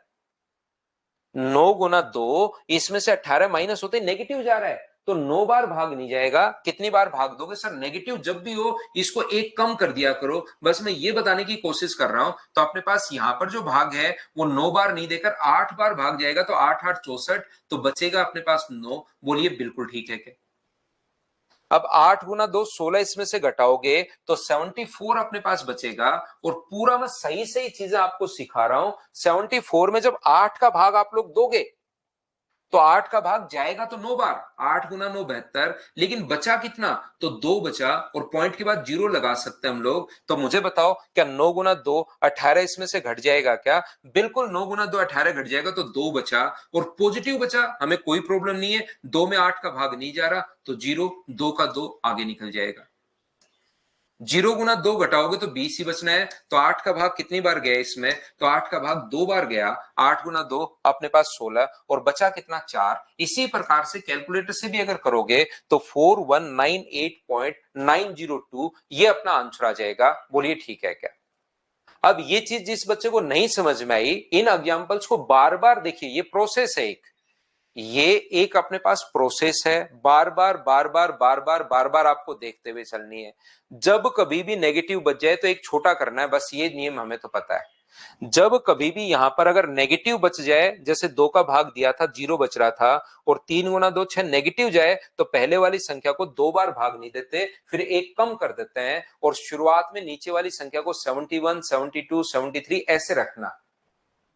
Speaker 1: 9 गुना 2 इसमें से 18 माइनस होते नेगेटिव जा रहा है, तो 9 बार भाग नहीं जाएगा। कितनी बार भाग दोगे सर, नेगेटिव जब भी हो इसको एक कम कर दिया करो, बस मैं ये बताने की कोशिश कर रहा हूं। तो अपने पास यहां पर जो भाग है वो 9 बार नहीं देकर 8 बार भाग जाएगा, तो 8 8 64, तो बचेगा अपने पास 9। बोलिए बिल्कुल ठीक है क्या। अब 8 गुना 2 16, इसमें से घटाओगे तो 74 अपने पास बचेगा। और पूरा मैं सही सही चीजें आपको सिखा रहा हूं। 74 में जब 8 का भाग आप लोग दोगे तो 8 का भाग जाएगा तो 9 बार, 8 गुना 9 72, लेकिन बचा कितना, तो 2 बचा, और पॉइंट के बाद 0 लगा सकते हैं हम लोग। तो मुझे बताओ क्या 9 गुना 2 18 इसमें से घट जाएगा क्या? बिल्कुल 9 गुना 2 18 घट जाएगा, तो 2 बचा और पॉजिटिव बचा, हमें कोई प्रॉब्लम नहीं है, 2 में 8 का भाग नहीं जा रहा, तो 0, 2 का 2 आगे निकल जाएगा। 0 गुना 2 घटाओगे तो 20 ही बचना है। तो 8 का भाग कितनी बार गया इसमें, तो 8 का भाग 2 बार गया, 8 गुना 2 अपने पास 16, और बचा कितना 4। इसी प्रकार से कैलकुलेटर से भी अगर करोगे तो 4198.902 ये अपना आंसर आ जाएगा। बोलिए ठीक है क्या? अब ये चीज जिस बच्चे को नहीं समझ में आई, इन एग्जांपल्स को बार बार देखिए, ये प्रोसेस है ये एक अपने पास प्रोसेस है, बार बार बार बार बार बार बार बार आपको देखते हुए चलनी है। जब कभी भी नेगेटिव बच जाए तो एक छोटा करना है, बस ये नियम हमें तो पता है। जब कभी भी यहां पर अगर नेगेटिव बच जाए, जैसे 2 का भाग दिया था 0 बच रहा था, और 3 गुना 2 6 नेगेटिव जाए, तो पहले वाली संख्या को 2 बार भाग नहीं देते, फिर एक कम कर देते हैं, और शुरुआत में नीचे वाली संख्या को 71 72 73 ऐसे रखना।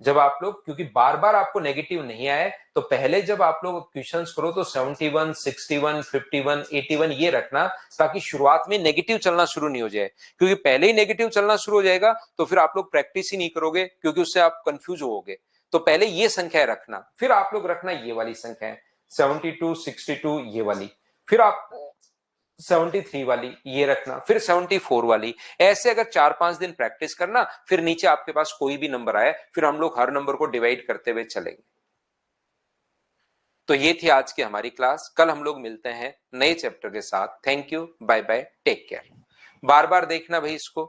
Speaker 1: जब आप लोग, क्योंकि बार बार आपको नेगेटिव नहीं आए, तो पहले जब आप लोग क्वेश्चंस करो तो 71 61 51 81 ये रखना, ताकि शुरुआत में नेगेटिव चलना शुरू नहीं हो जाए। क्योंकि पहले ही नेगेटिव चलना शुरू हो जाएगा तो फिर आप लोग प्रैक्टिस ही नहीं करोगे, क्योंकि उससे आप कंफ्यूज होगे। तो पहले ये संख्या रखना, फिर आप लोग रखना ये वाली संख्या 72 62 ये वाली, फिर आप 73 वाली ये रखना, फिर 74 वाली। ऐसे अगर 4-5 दिन प्रैक्टिस करना, फिर नीचे आपके पास कोई भी नंबर आए, फिर हम लोग हर नंबर को डिवाइड करते हुए चलेंगे। तो ये थी आज की हमारी क्लास। कल हम लोग मिलते हैं नए चैप्टर के साथ। Thank you, bye bye, take care. बार बार देखना भाई इसको।